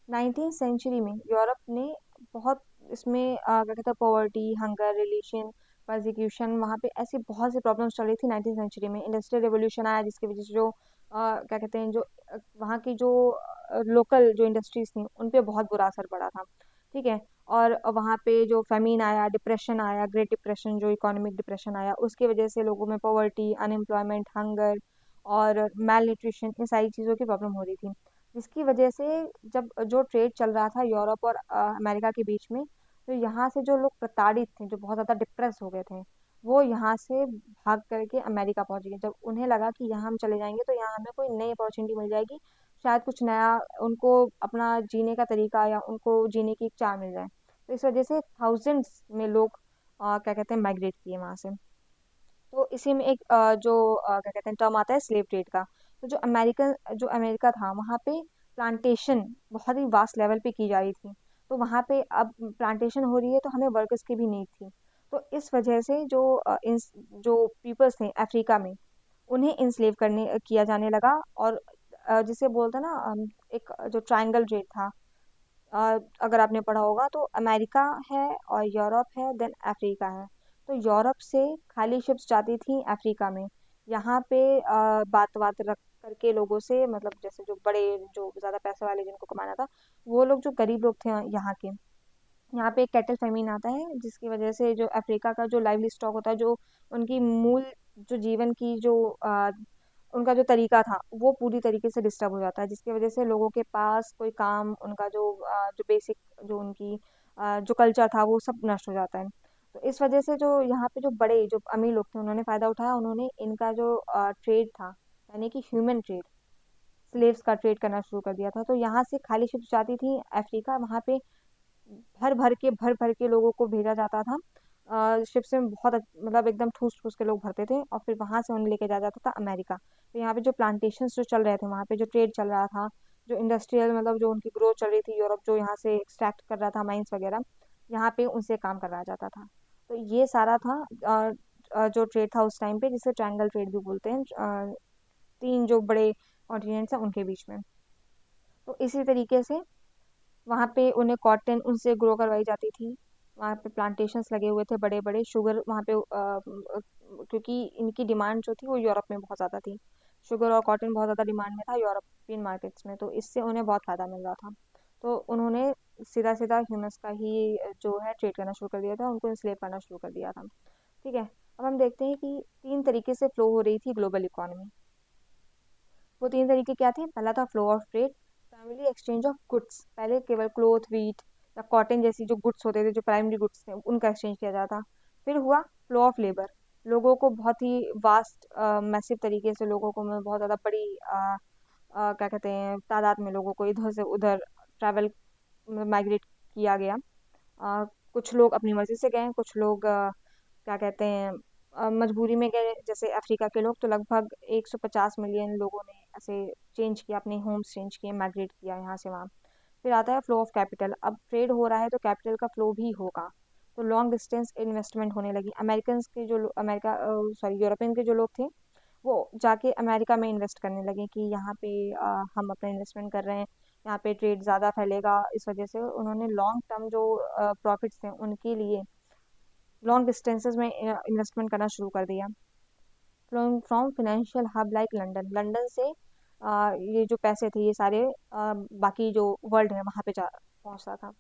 19th सेंचुरी में यूरोप ने बहुत इसमें क्या कहते हैं पॉवर्टी, हंगर, रिलेशन, परसिक्यूशन, वहाँ पे ऐसी बहुत सी प्रॉब्लम्स चल रही थी। 19th सेंचुरी में इंडस्ट्रियल रेवोल्यूशन आया जिसकी वजह से जो क्या कहते हैं जो वहाँ की जो लोकल जो इंडस्ट्रीज थी उन पे बहुत बुरा असर पड़ा था। ठीक है, और वहाँ पे जो फेमीन आया, डिप्रेशन आया, ग्रेट डिप्रेशन जो इकोनॉमिक डिप्रेशन आया उसकी वजह से लोगों में पॉवर्टी, अनएम्प्लॉयमेंट, हंगर और मेल न्यूट्रिशन, इन सारी चीज़ों की प्रॉब्लम हो रही थी। जिसकी वजह से जब जो ट्रेड चल रहा था यूरोप और अमेरिका के बीच में, तो यहाँ से जो लोग प्रताड़ित थे, जो बहुत ज़्यादा डिप्रेस हो गए थे, वो यहाँ से भाग करके अमेरिका पहुंच गए। जब उन्हें लगा कि यहाँ हम चले जाएंगे तो यहाँ हमें कोई नई अपॉर्चुनिटी मिल जाएगी, शायद कुछ नया उनको अपना जीने का तरीका या उनको जीने की एक चाह मिल जाए। तो इस वजह से थाउजेंड्स में लोग क्या कहते हैं माइग्रेट किए वहाँ से। तो इसी में एक क्या कहते हैं टर्म आता है स्लेव ट्रेड का। तो जो अमेरिका था वहाँ पे प्लांटेशन बहुत ही वास्ट लेवल पे की जा रही थी। तो वहाँ पे अब प्लांटेशन हो रही है तो हमें वर्कर्स की भी नीड थी। तो इस वजह से जो पीपल्स थे अफ्रीका में उन्हें इंस्लेव करने किया जाने लगा। और जिसे बोलते हैं ना एक जो ट्रायंगल ट्रेड था। अगर आपने पढ़ा होगा तो अमेरिका है और यूरोप है देन अफ्रीका है। तो यूरोप से खाली शिप्स जाती थी अफ्रीका में। यहाँ पे बात बात रख करके लोगों से, मतलब जैसे जो बड़े जो ज़्यादा पैसे वाले जिनको कमाना था, वो लोग जो गरीब लोग थे यहाँ के, यहाँ पे एक कैटल फेमिन आता है जिसकी वजह से जो अफ्रीका का जो लाइवली स्टॉक होता है, जो उनकी मूल जो जीवन की जो उनका जो तरीका था वो पूरी तरीके से डिस्टर्ब हो जाता है, जिसकी वजह से लोगों के पास कोई काम, उनका जो बेसिक जो उनकी जो कल्चर था वो सब नष्ट हो जाता है। तो इस वजह से जो यहाँ पे जो बड़े जो अमीर लोग थे उन्होंने फायदा उठाया, उन्होंने इनका जो ट्रेड था यानी कि ह्यूमन ट्रेड, स्लेव्स का ट्रेड करना शुरू कर दिया था। तो यहाँ से खाली शिप्स जाती थी अफ्रीका, वहाँ पे भर भर के लोगों को भेजा जाता था। शिप्स में बहुत मतलब एकदम ठूस ठूस के लोग भरते थे और फिर वहां से उन्हें लेके जाया जाता था अमेरिका। तो यहाँ पे जो प्लांटेशन जो चल रहे थे, वहाँ पे जो ट्रेड चल रहा था, जो इंडस्ट्रियल मतलब जो उनकी ग्रोथ चल रही थी, यूरोप जो यहाँ से एक्सट्रैक्ट कर रहा था माइंस वगैरह, यहाँ पे उनसे काम करवाया जाता था। तो ये सारा था जो ट्रेड था उस टाइम पे, जिसे ट्रायंगल ट्रेड भी बोलते हैं, तीन जो बड़े कॉन्टिनेंट्स हैं उनके बीच में। तो इसी तरीके से वहाँ पे उन्हें कॉटन उनसे ग्रो करवाई जाती थी। वहाँ पे प्लांटेशंस लगे हुए थे बड़े बड़े, शुगर वहाँ पे क्योंकि इनकी डिमांड जो थी वो यूरोप में बहुत ज़्यादा थी। शुगर और कॉटन बहुत ज़्यादा डिमांड में था यूरोपियन मार्केट्स में, तो इससे उन्हें बहुत फ़ायदा मिल रहा था। तो उन्होंने सीधा सीधा ह्यूमंस का ही जो है ट्रेड करना शुरू कर दिया था, उनको इंस्लेव करना शुरू कर दिया था। ठीक है। अब हम देखते हैं कि तीन तरीके से फ्लो हो रही थी ग्लोबल इकोनॉमी। वो तीन तरीके क्या थे? पहला था flow of trade, primary exchange of goods. पहले केवल क्लोथ, व्हीट या कॉटन जैसी जो गुड्स होते थे, जो प्राइमरी गुड्स थे, उनका एक्सचेंज किया जाता। फिर हुआ फ्लो ऑफ लेबर, लोगों को बहुत ही वास्ट मैसिव तरीके से लोगों को में बहुत ज़्यादा बड़ी क्या कहते हैं तादाद में लोगों को इधर से उधर ट्रैवल माइग्रेट किया गया। कुछ लोग अपनी मर्जी से गए, कुछ लोग क्या कहते हैं मजबूरी में गए, जैसे अफ्रीका के लोग तो लगभग 150 मिलियन लोगों ने ऐसे चेंज किया, अपने होम्स चेंज किए, माइग्रेट किया यहाँ से वहाँ। फिर आता है फ्लो ऑफ कैपिटल। अब ट्रेड हो रहा है तो कैपिटल का फ्लो भी होगा, तो लॉन्ग डिस्टेंस इन्वेस्टमेंट होने लगी। अमेरिकन के जो अमेरिका सॉरी यूरोपियन के जो लोग थे वो जाके अमेरिका में इन्वेस्ट करने लगे कि यहाँ पे हम अपना इन्वेस्टमेंट कर रहे हैं, यहाँ पे ट्रेड ज़्यादा फैलेगा। इस वजह से उन्होंने लॉन्ग टर्म जो प्रॉफिट्स थे उनके लिए लॉन्ग डिस्टेंसेस में इन्वेस्टमेंट करना शुरू कर दिया। From financial hub like London, London से ये जो पैसे थे ये सारे बाकी जो वर्ल्ड है वहाँ पे जा पहुँचता था।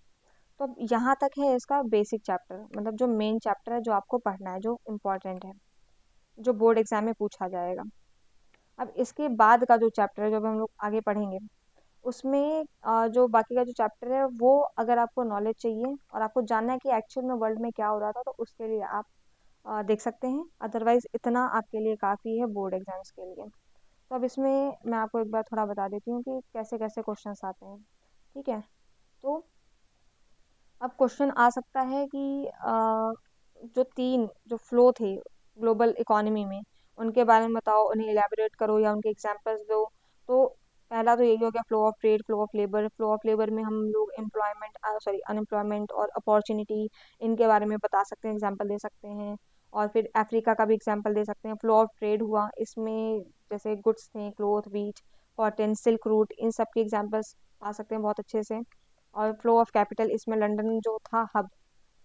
तो अब यहाँ तक है इसका बेसिक चैप्टर, मतलब जो मेन चैप्टर है जो आपको पढ़ना है, जो इम्पोर्टेंट है, जो बोर्ड एग्जाम में पूछा जाएगा। अब इसके बाद का जो चैप्टर है जो हम लोग आगे पढ़ेंगे, उसमें जो बाकी का जो चैप्टर है वो अगर आपको नॉलेज चाहिए और आपको जानना है कि एक्चुअल में वर्ल्ड में क्या हो रहा था, तो उसके लिए आप देख सकते हैं। अदरवाइज इतना आपके लिए काफ़ी है बोर्ड एग्जाम्स के लिए। तो अब इसमें मैं आपको एक बार थोड़ा बता देती हूँ कि कैसे कैसे क्वेश्चंस आते हैं। ठीक है। तो अब क्वेश्चन आ सकता है कि जो तीन जो फ्लो थे ग्लोबल इकोनॉमी में, उनके बारे में बताओ, उन्हें इलेबोरेट करो या उनके एग्जांपल्स दो। तो पहला तो यही हो गया flow of trade, flow of labour. Flow of labour में हम लोग एम्प्लॉयमेंट सॉरी अनएम्प्लॉयमेंट और अपॉर्चुनिटी, इनके बारे में बता सकते हैं, एग्जांपल दे सकते हैं। और फिर अफ्रीका का भी एग्जांपल दे सकते हैं। फ्लो ऑफ ट्रेड हुआ, इसमें जैसे गुड्स थे, cloth, wheat, cotton, silk route, इन सब के एग्जांपल्स आ सकते हैं बहुत अच्छे से। और फ्लो ऑफ कैपिटल, इसमें लंदन जो था हब,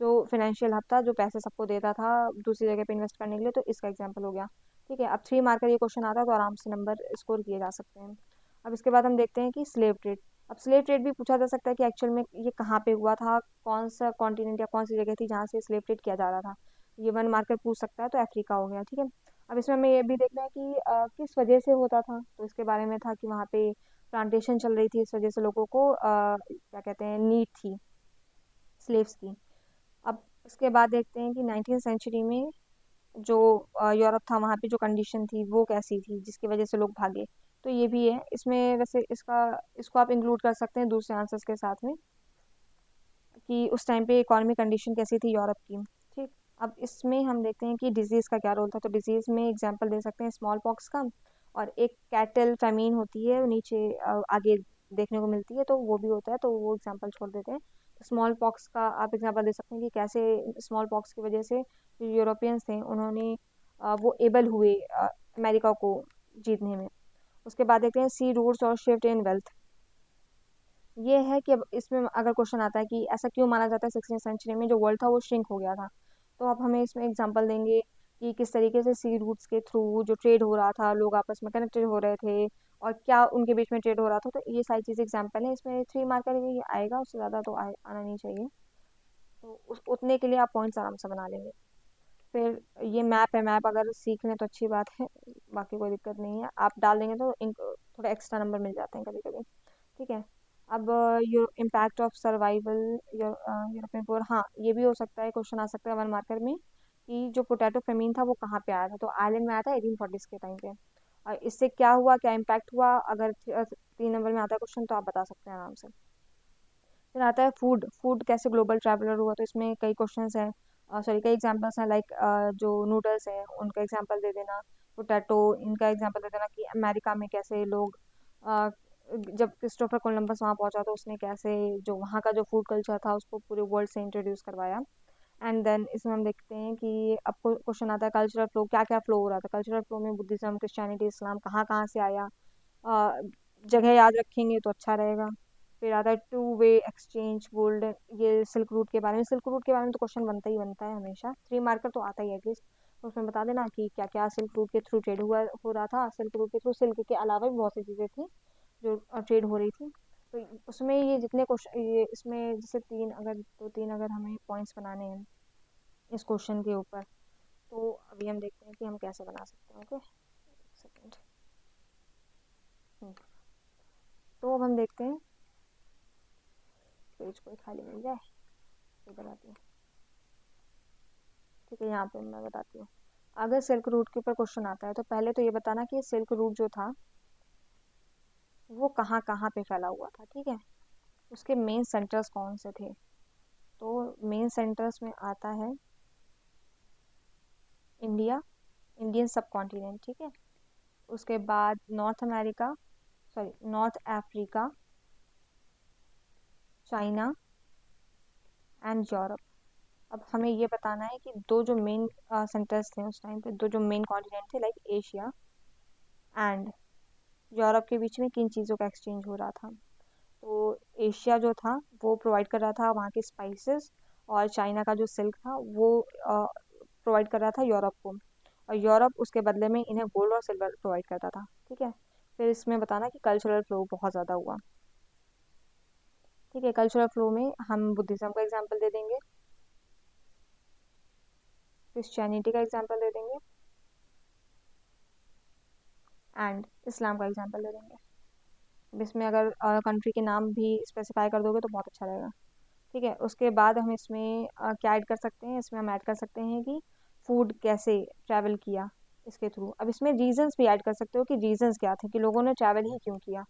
जो फाइनेंशियल हब था, जो पैसे सबको देता था दूसरी जगह पे इन्वेस्ट करने के लिए, तो इसका एग्जांपल हो गया। ठीक है। अब 3 मार्कर ये क्वेश्चन आता है तो आराम से नंबर स्कोर किए जा सकते हैं। अब इसके बाद हम देखते हैं कि स्लेव ट्रेड। अब स्लेव ट्रेड भी पूछा जा सकता है कि एक्चुअल में ये कहाँ पे हुआ था, कौन सा कॉन्टिनेंट या कौन सी जगह थी जहाँ से स्लेव ट्रेड किया जा रहा था। ये 1 मार्कर पूछ सकता है, तो अफ्रीका हो गया। ठीक है। अब इसमें हमें ये भी देखना है कि किस वजह से होता था, तो इसके बारे में था कि वहाँ पे प्लांटेशन चल रही थी, इस वजह से लोगों को क्या कहते हैं नीड थी स्लेव्स की। अब इसके बाद देखते हैं कि 19th सेंचुरी में जो यूरोप था वहाँ पे जो कंडीशन थी वो कैसी थी जिसकी वजह से लोग भागे। तो ये भी है इसमें, वैसे इसको आप इंक्लूड कर सकते हैं दूसरे आंसर्स के साथ में, कि उस टाइम पे इकोनॉमिक कंडीशन कैसी थी यूरोप की। ठीक। अब इसमें हम देखते हैं कि डिजीज़ का क्या रोल था। तो डिजीज़ में एग्जांपल दे सकते हैं स्मॉल पॉक्स का, और एक कैटल फेमिन होती है वो नीचे आगे देखने को मिलती है, तो वो भी होता है, तो वो एग्जांपल छोड़ देते हैं। तो स्मॉल पॉक्स का आप एग्जांपल दे सकते हैं कि कैसे स्मॉल पॉक्स की वजह से जो यूरोपियंस थे उन्होंने वो एबल हुए अमेरिका को जीतने में। उसके बाद देखते हैं सी रूट्स और शिफ्ट इन वेल्थ। ये है कि अब इसमें अगर क्वेश्चन आता है कि ऐसा क्यों माना जाता है 16वीं सेंचुरी में जो वर्ल्ड था वो श्रिंक हो गया था, तो अब हमें इसमें एग्जांपल देंगे कि किस तरीके से सी रूट्स के थ्रू जो ट्रेड हो रहा था, लोग आपस में कनेक्टेड हो रहे थे, और क्या उनके बीच में ट्रेड हो रहा था। तो ये सारी चीज़ एग्जांपल है, इसमें 3 मार्कर ही आएगा, उससे ज़्यादा तो आना नहीं चाहिए। तो उस उतने के लिए आप पॉइंट्स आराम से बना लेंगे। फिर ये मैप है, मैप अगर सीख लें तो अच्छी बात है, बाकी कोई दिक्कत नहीं है, आप डाल देंगे तो थोड़ा एक्स्ट्रा नंबर मिल जाते हैं कभी कभी। ठीक है। अब इम्पैक्ट ऑफ सर्वाइवल यूरोपियन पोर, हाँ ये भी हो सकता है, क्वेश्चन आ सकता है 1 मार्कर में कि जो पोटैटो फेमीन था वो कहाँ पे आया था। तो आयरलैंड में आया था 1840s के टाइम पे, और इससे क्या हुआ, क्या इम्पैक्ट हुआ, अगर 3 नंबर में आता है क्वेश्चन तो आप बता सकते हैं आराम से। फिर आता है फूड, फूड कैसे ग्लोबल ट्रैवलर हुआ। तो इसमें कई क्वेश्चंस हैं, सॉरी कई एग्जांपल्स हैं, लाइक जो नूडल्स हैं उनका एग्जांपल दे देना, पोटैटो इनका एग्जांपल दे देना, कि अमेरिका में कैसे लोग अ, जब क्रिस्टोफर कोलंबस वहाँ पहुंचा तो उसने कैसे जो वहाँ का जो फूड कल्चर था उसको पूरे वर्ल्ड से इंट्रोड्यूस करवाया। एंड देन इसमें हम देखते हैं कि अब क्वेश्चन आता है कल्चरल फ्लो, क्या क्या फ्लो हो रहा था कल्चरल फ्लो में, बुद्धिज्म, क्रिश्चियनिटी, इस्लाम कहाँ कहाँ से आया। अ, जगह याद रखेंगे तो अच्छा रहेगा। फिर आता है टू वे एक्सचेंज, गोल्डन, ये सिल्क रूट के बारे में, सिल्क रूट के बारे में तो क्वेश्चन बनता ही बनता है हमेशा, 3 मार्कर तो आता ही है एटलीस्ट। तो उसमें बता देना कि क्या क्या सिल्क रूट के थ्रू ट्रेड हुआ हो रहा था, सिल्क रूट के थ्रू, सिल्क के अलावा भी बहुत सी चीज़ें थी जो ट्रेड हो रही थी। तो उसमें ये जितने क्वेश्चन, ये इसमें जैसे 3 अगर हमें पॉइंट्स बनाने हैं इस क्वेश्चन के ऊपर, तो अभी हम देखते हैं कि हम कैसे बना सकते हैं। Okay, second. तो अब हम देखते हैं, पेज कोई खाली मिल जाए तो बनाती हूँ। ठीक है, यहाँ पे मैं बताती हूँ। अगर सिल्क रूट के ऊपर क्वेश्चन आता है तो पहले तो ये बताना कि सिल्क रूट जो था वो कहाँ कहाँ पे फैला हुआ था। ठीक है, उसके मेन सेंटर्स कौन से थे। तो मेन सेंटर्स में आता है इंडिया, इंडियन सब कॉन्टिनेंट। ठीक है, उसके बाद north America, sorry North Africa, China and Europe. अब हमें ये बताना है कि दो जो मेन सेंटर्स थे उस टाइम पे, दो जो मेन कॉन्टिनेंट थे लाइक एशिया एंड यूरोप के बीच में किन चीज़ों का एक्सचेंज हो रहा था। तो एशिया जो था वो प्रोवाइड कर रहा था वहाँ के स्पाइसेस, और चाइना का जो सिल्क था वो प्रोवाइड कर रहा था यूरोप को, और यूरोप उसके बदले में इन्हें गोल्ड और सिल्वर प्रोवाइड करता था। ठीक है, फिर इसमें बताना कि कल्चरल फ्लो बहुत ज़्यादा हुआ। ठीक है, कल्चरल फ्लो में हम बुद्धिज़्म का एग्जाम्पल दे देंगे, क्रिश्चियनिटी का एग्जाम्पल दे देंगे, एंड इस्लाम का एग्जाम्पल दे देंगे। अब इसमें अगर कंट्री के नाम भी स्पेसिफाई कर दोगे तो बहुत अच्छा रहेगा। ठीक है, उसके बाद हम इसमें क्या ऐड कर सकते हैं, इसमें हम ऐड कर सकते हैं कि फूड कैसे ट्रैवल किया इसके थ्रू। अब इसमें रीजंस भी ऐड कर सकते हो कि रीजंस क्या थे, कि लोगों ने ट्रैवल ही क्यों किया,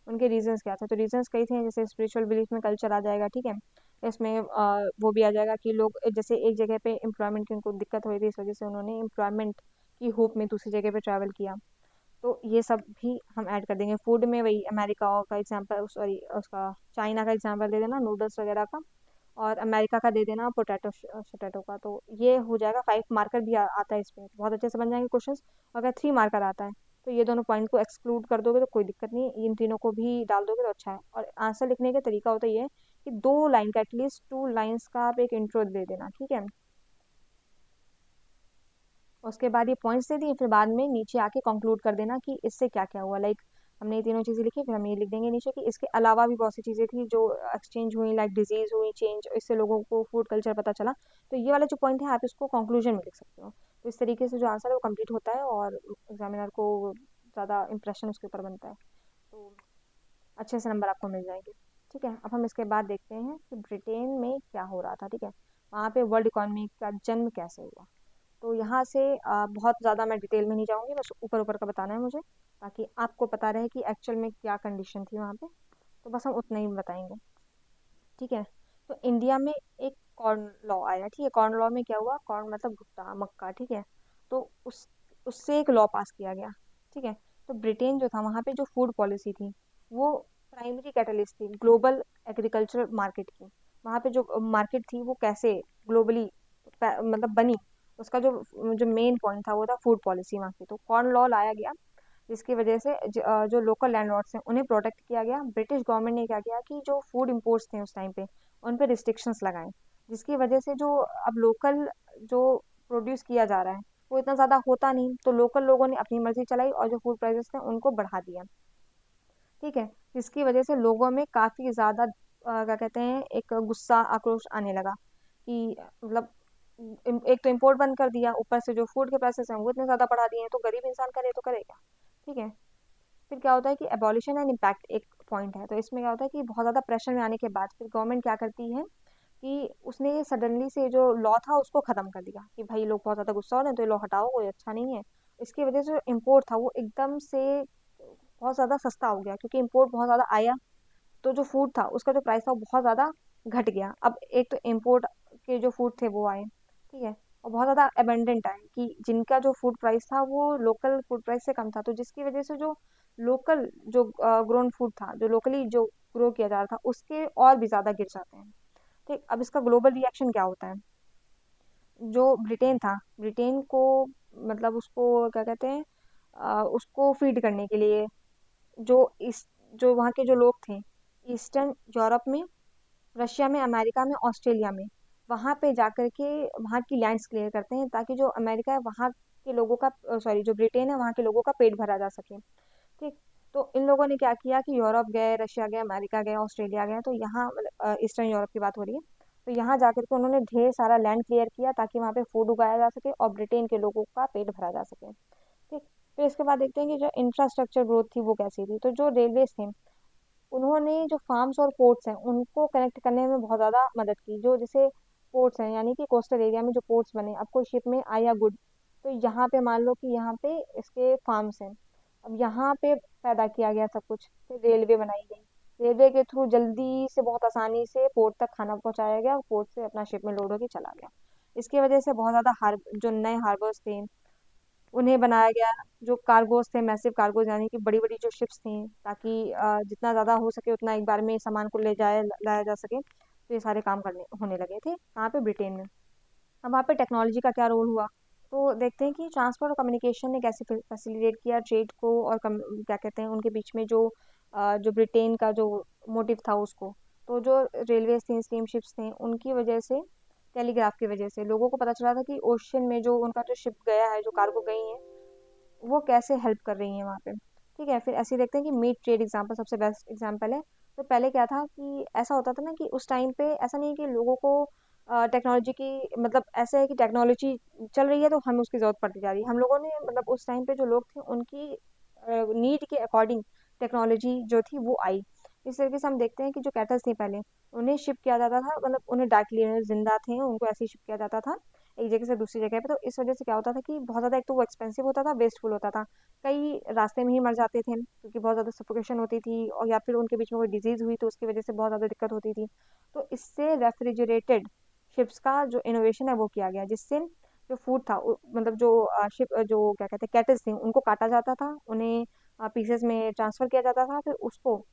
उनके रीजंस क्या थे। तो रीजंस कई थे, जैसे स्पिरिचुअल बिलीफ में कल्चर आ जाएगा। ठीक है, इसमें वो भी आ जाएगा कि लोग जैसे एक जगह पे एम्प्लॉयमेंट की उनको दिक्कत हो रही थी, इस वजह से उन्होंने एम्प्लॉयमेंट की होप में दूसरी जगह पे ट्रैवल किया। तो ये सब भी हम ऐड कर देंगे। फूड में वही अमेरिका का एग्जांपल, सॉरी उसका चाइना का एग्जांपल दे देना, नूडल्स वगैरह का, और अमेरिका का दे देना पोटैटो, पोटैटो का। तो ये हो जाएगा। 5 मार्कर भी आता है इसमें, तो बहुत अच्छे से बन जाएंगे क्वेश्चंस। अगर 3 मार्कर आता है तो ये दोनों पॉइंट को एक्सक्लूड कर दोगे तो कोई दिक्कत नहीं, इन तीनों को भी डाल दोगे तो अच्छा है। और आंसर लिखने का तरीका होता है ये कि 2 लाइन का, एटलीस्ट 2 लाइन्स का आप एक इंट्रो दे देना। ठीक है, उसके बाद ये पॉइंट्स दे दिए, फिर बाद में नीचे आके कंक्लूड कर देना कि इससे क्या क्या हुआ। लाइक हमने ये तीनों चीज़ें लिखी, फिर हम ये लिख देंगे नीचे कि इसके अलावा भी बहुत सी चीज़ें थी जो एक्सचेंज हुई, लाइक डिजीज हुई, चेंज, इससे लोगों को फूड कल्चर पता चला। तो ये वाला जो पॉइंट है आप इसको कंक्लूजन में लिख सकते हो। तो इस तरीके से जो आंसर है वो कंप्लीट होता है और एग्जामिनर को ज़्यादा इंप्रेशन उसके ऊपर बनता है, तो अच्छे से नंबर आपको मिल जाएंगे। ठीक है, अब हम इसके बाद देखते हैं कि ब्रिटेन में क्या हो रहा था। ठीक है, वहाँ पे वर्ल्ड इकोनॉमी का जन्म कैसे हुआ। तो यहाँ से बहुत ज़्यादा मैं डिटेल में नहीं जाऊँगी, बस ऊपर ऊपर का बताना है मुझे, ताकि आपको पता रहे कि एक्चुअल में क्या कंडीशन थी वहाँ पे। तो बस हम उतना ही बताएंगे। ठीक है, तो इंडिया में एक कॉर्न लॉ आया, ठीक है। कॉर्न लॉ में क्या हुआ, कॉर्न मतलब भुट्टा, मक्का, ठीक है। तो उससे एक लॉ पास किया गया, ठीक है। तो ब्रिटेन जो था, वहाँ पे जो फूड पॉलिसी थी, वो प्राइमरी कैटलिस्ट थी ग्लोबल एग्रीकल्चरल मार्केट की। वहाँ पे जो मार्केट थी वो कैसे ग्लोबली मतलब बनी, उसका जो जो मेन पॉइंट था वो था फूड पॉलिसी वहाँ की। तो कॉर्न लॉ लाया गया, जिसकी वजह से जो लोकल लैंडलॉर्ड्स हैं उन्हें प्रोटेक्ट किया गया। ब्रिटिश गवर्नमेंट ने क्या किया कि जो फूड इम्पोर्ट्स थे उस टाइम पे, उन पे रिस्ट्रिक्शंस लगाए, जिसकी वजह से जो अब लोकल जो प्रोड्यूस किया जा रहा है वो इतना ज़्यादा होता नहीं, तो लोकल लोगों ने अपनी मर्जी चलाई और जो फूड प्राइसेस थे उनको बढ़ा दिया, ठीक है। जिसकी वजह से लोगों में काफ़ी ज़्यादा क्या कहते हैं, एक गुस्सा आक्रोश आने लगा कि मतलब एक तो इम्पोर्ट बंद कर दिया, ऊपर से जो फूड के प्राइसेस हैं वो इतने ज़्यादा बढ़ा दिए हैं, तो गरीब इंसान करे तो करे क्या, ठीक है। फिर क्या होता है कि एबॉलिशन एंड इम्पैक्ट एक पॉइंट है। तो इसमें क्या होता है कि बहुत ज़्यादा प्रेशर में आने के बाद फिर गवर्नमेंट क्या करती है कि उसने सडनली से जो लॉ था उसको ख़त्म कर दिया कि भाई लोग बहुत ज़्यादा गुस्सा हो रहे हैं तो ये लॉ हटाओ, कोई अच्छा नहीं है। इसकी वजह से जो इम्पोर्ट था वो एकदम से बहुत ज़्यादा सस्ता हो गया, क्योंकि इम्पोर्ट बहुत ज़्यादा आया, तो जो फूड था उसका जो प्राइस था वो बहुत ज़्यादा घट गया। अब एक तो इम्पोर्ट के जो फूड थे वो आए, ठीक है, और बहुत ज़्यादा अबेंडेंट आए कि जिनका जो फूड प्राइस था वो लोकल फूड प्राइस से कम था, तो जिसकी वजह से जो लोकल जो ग्रोन फूड था, जो लोकली जो ग्रो किया जा रहा था, उसके और भी ज़्यादा गिर जाते हैं, ठीक। अब इसका ग्लोबल रिएक्शन क्या होता है, जो ब्रिटेन था, ब्रिटेन को मतलब उसको क्या कहते हैं, उसको फीड करने के लिए जो इस जो वहाँ के जो लोग थे ईस्टर्न यूरोप में, रशिया में, अमेरिका में, ऑस्ट्रेलिया में, वहाँ पे जाकर के वहाँ की लैंड्स क्लियर करते हैं, ताकि जो अमेरिका है वहाँ के लोगों का, सॉरी जो ब्रिटेन है वहाँ के लोगों का पेट भरा जा सके, ठीक। तो इन लोगों ने क्या किया कि यूरोप गए, रशिया गए, अमेरिका गए, ऑस्ट्रेलिया गए, तो यहाँ मतलब ईस्टर्न यूरोप की बात हो रही है, तो यहाँ जाकर के उन्होंने ढेर सारा लैंड क्लियर किया ताकि वहाँ पे फूड उगाया जा सके और ब्रिटेन के लोगों का पेट भरा जा सके, ठीक। फिर इसके बाद देखते हैं कि जो इंफ्रास्ट्रक्चर ग्रोथ थी वो कैसी थी। तो जो रेलवे थे, उन्होंने जो फार्म्स और पोर्ट्स हैं उनको कनेक्ट करने में बहुत ज़्यादा मदद की। जो जैसे पोर्ट्स हैं, यानी कि कोस्टल एरिया में जो पोर्ट्स बने, अब कोई शिप में आया गुड, तो यहाँ पे मान लो कि यहाँ पे इसके फार्म्स हैं, अब यहाँ पे पैदा किया गया सब कुछ, फिर रेलवे बनाई गई, रेलवे के थ्रू जल्दी से बहुत आसानी से पोर्ट तक खाना पहुँचाया गया, पोर्ट से अपना शिप में लोड होके चला गया। इसकी वजह से बहुत ज़्यादा जो नए हार्बर्स थे उन्हें बनाया गया, जो कार्गोस थे, मैसिव कार्गोस, यानी कि बड़ी बड़ी जो शिप्स थी, ताकि जितना ज़्यादा हो सके उतना एक बार में सामान को ले जाया लाया जा सके, तो ये सारे काम करने होने लगे थे यहाँ पे ब्रिटेन में। अब वहाँ पे टेक्नोलॉजी का क्या रोल हुआ, तो देखते हैं कि ट्रांसपोर्ट और कम्युनिकेशन ने कैसे फैसिलिटेट किया ट्रेड को, और क्या कहते हैं उनके बीच में जो जो ब्रिटेन का जो मोटिव था उसको। तो जो रेलवे थी, स्टीमशिप्स थे, उनकी वजह से, टेलीग्राफ की वजह से लोगों को पता चला था कि ओशन में जो उनका जो शिप गया है, जो कार्गो गई है, वो कैसे हेल्प कर रही हैं वहाँ पे, ठीक है। फिर ऐसे ही देखते हैं कि मीट ट्रेड एग्जाम्पल सबसे बेस्ट एग्जाम्पल है। तो पहले क्या था कि ऐसा होता था ना कि उस टाइम पे ऐसा नहीं है कि लोगों को टेक्नोलॉजी की मतलब ऐसा है कि टेक्नोलॉजी चल रही है तो हमें उसकी ज़रूरत पड़ती जा रही है। हम लोगों ने मतलब उस टाइम पे जो लोग थे उनकी नीड के अकॉर्डिंग टेक्नोलॉजी जो थी वो आई। इस तरीके से हम देखते हैं कि जो कैटल्स थी पहले, उन्हें शिप किया जाता था, मतलब उन्हें डायरेक्टली जिंदा थे उनको ऐसे ही शिप किया जाता था एक जगह से दूसरी जगह पे। तो इस वजह से क्या होता था कि बहुत ज़्यादा, एक तो वो एक्सपेंसिव होता था, वेस्टफुल होता था, कई रास्ते में ही मर जाते थे क्योंकि बहुत ज़्यादा सफोकेशन होती थी, और या फिर उनके बीच में कोई डिजीज़ हुई तो उसकी वजह से बहुत ज़्यादा दिक्कत होती थी। तो इससे रेफ्रिजरेटेड शिप्स का जो इनोवेशन है वो किया गया, जिससे जो फूड था मतलब जो शिप जो क्या कहते हैं कैटल्स थी उनको काटा जाता था, उन्हें पीसेस में ट्रांसफ़र किया जाता था, फिर उसको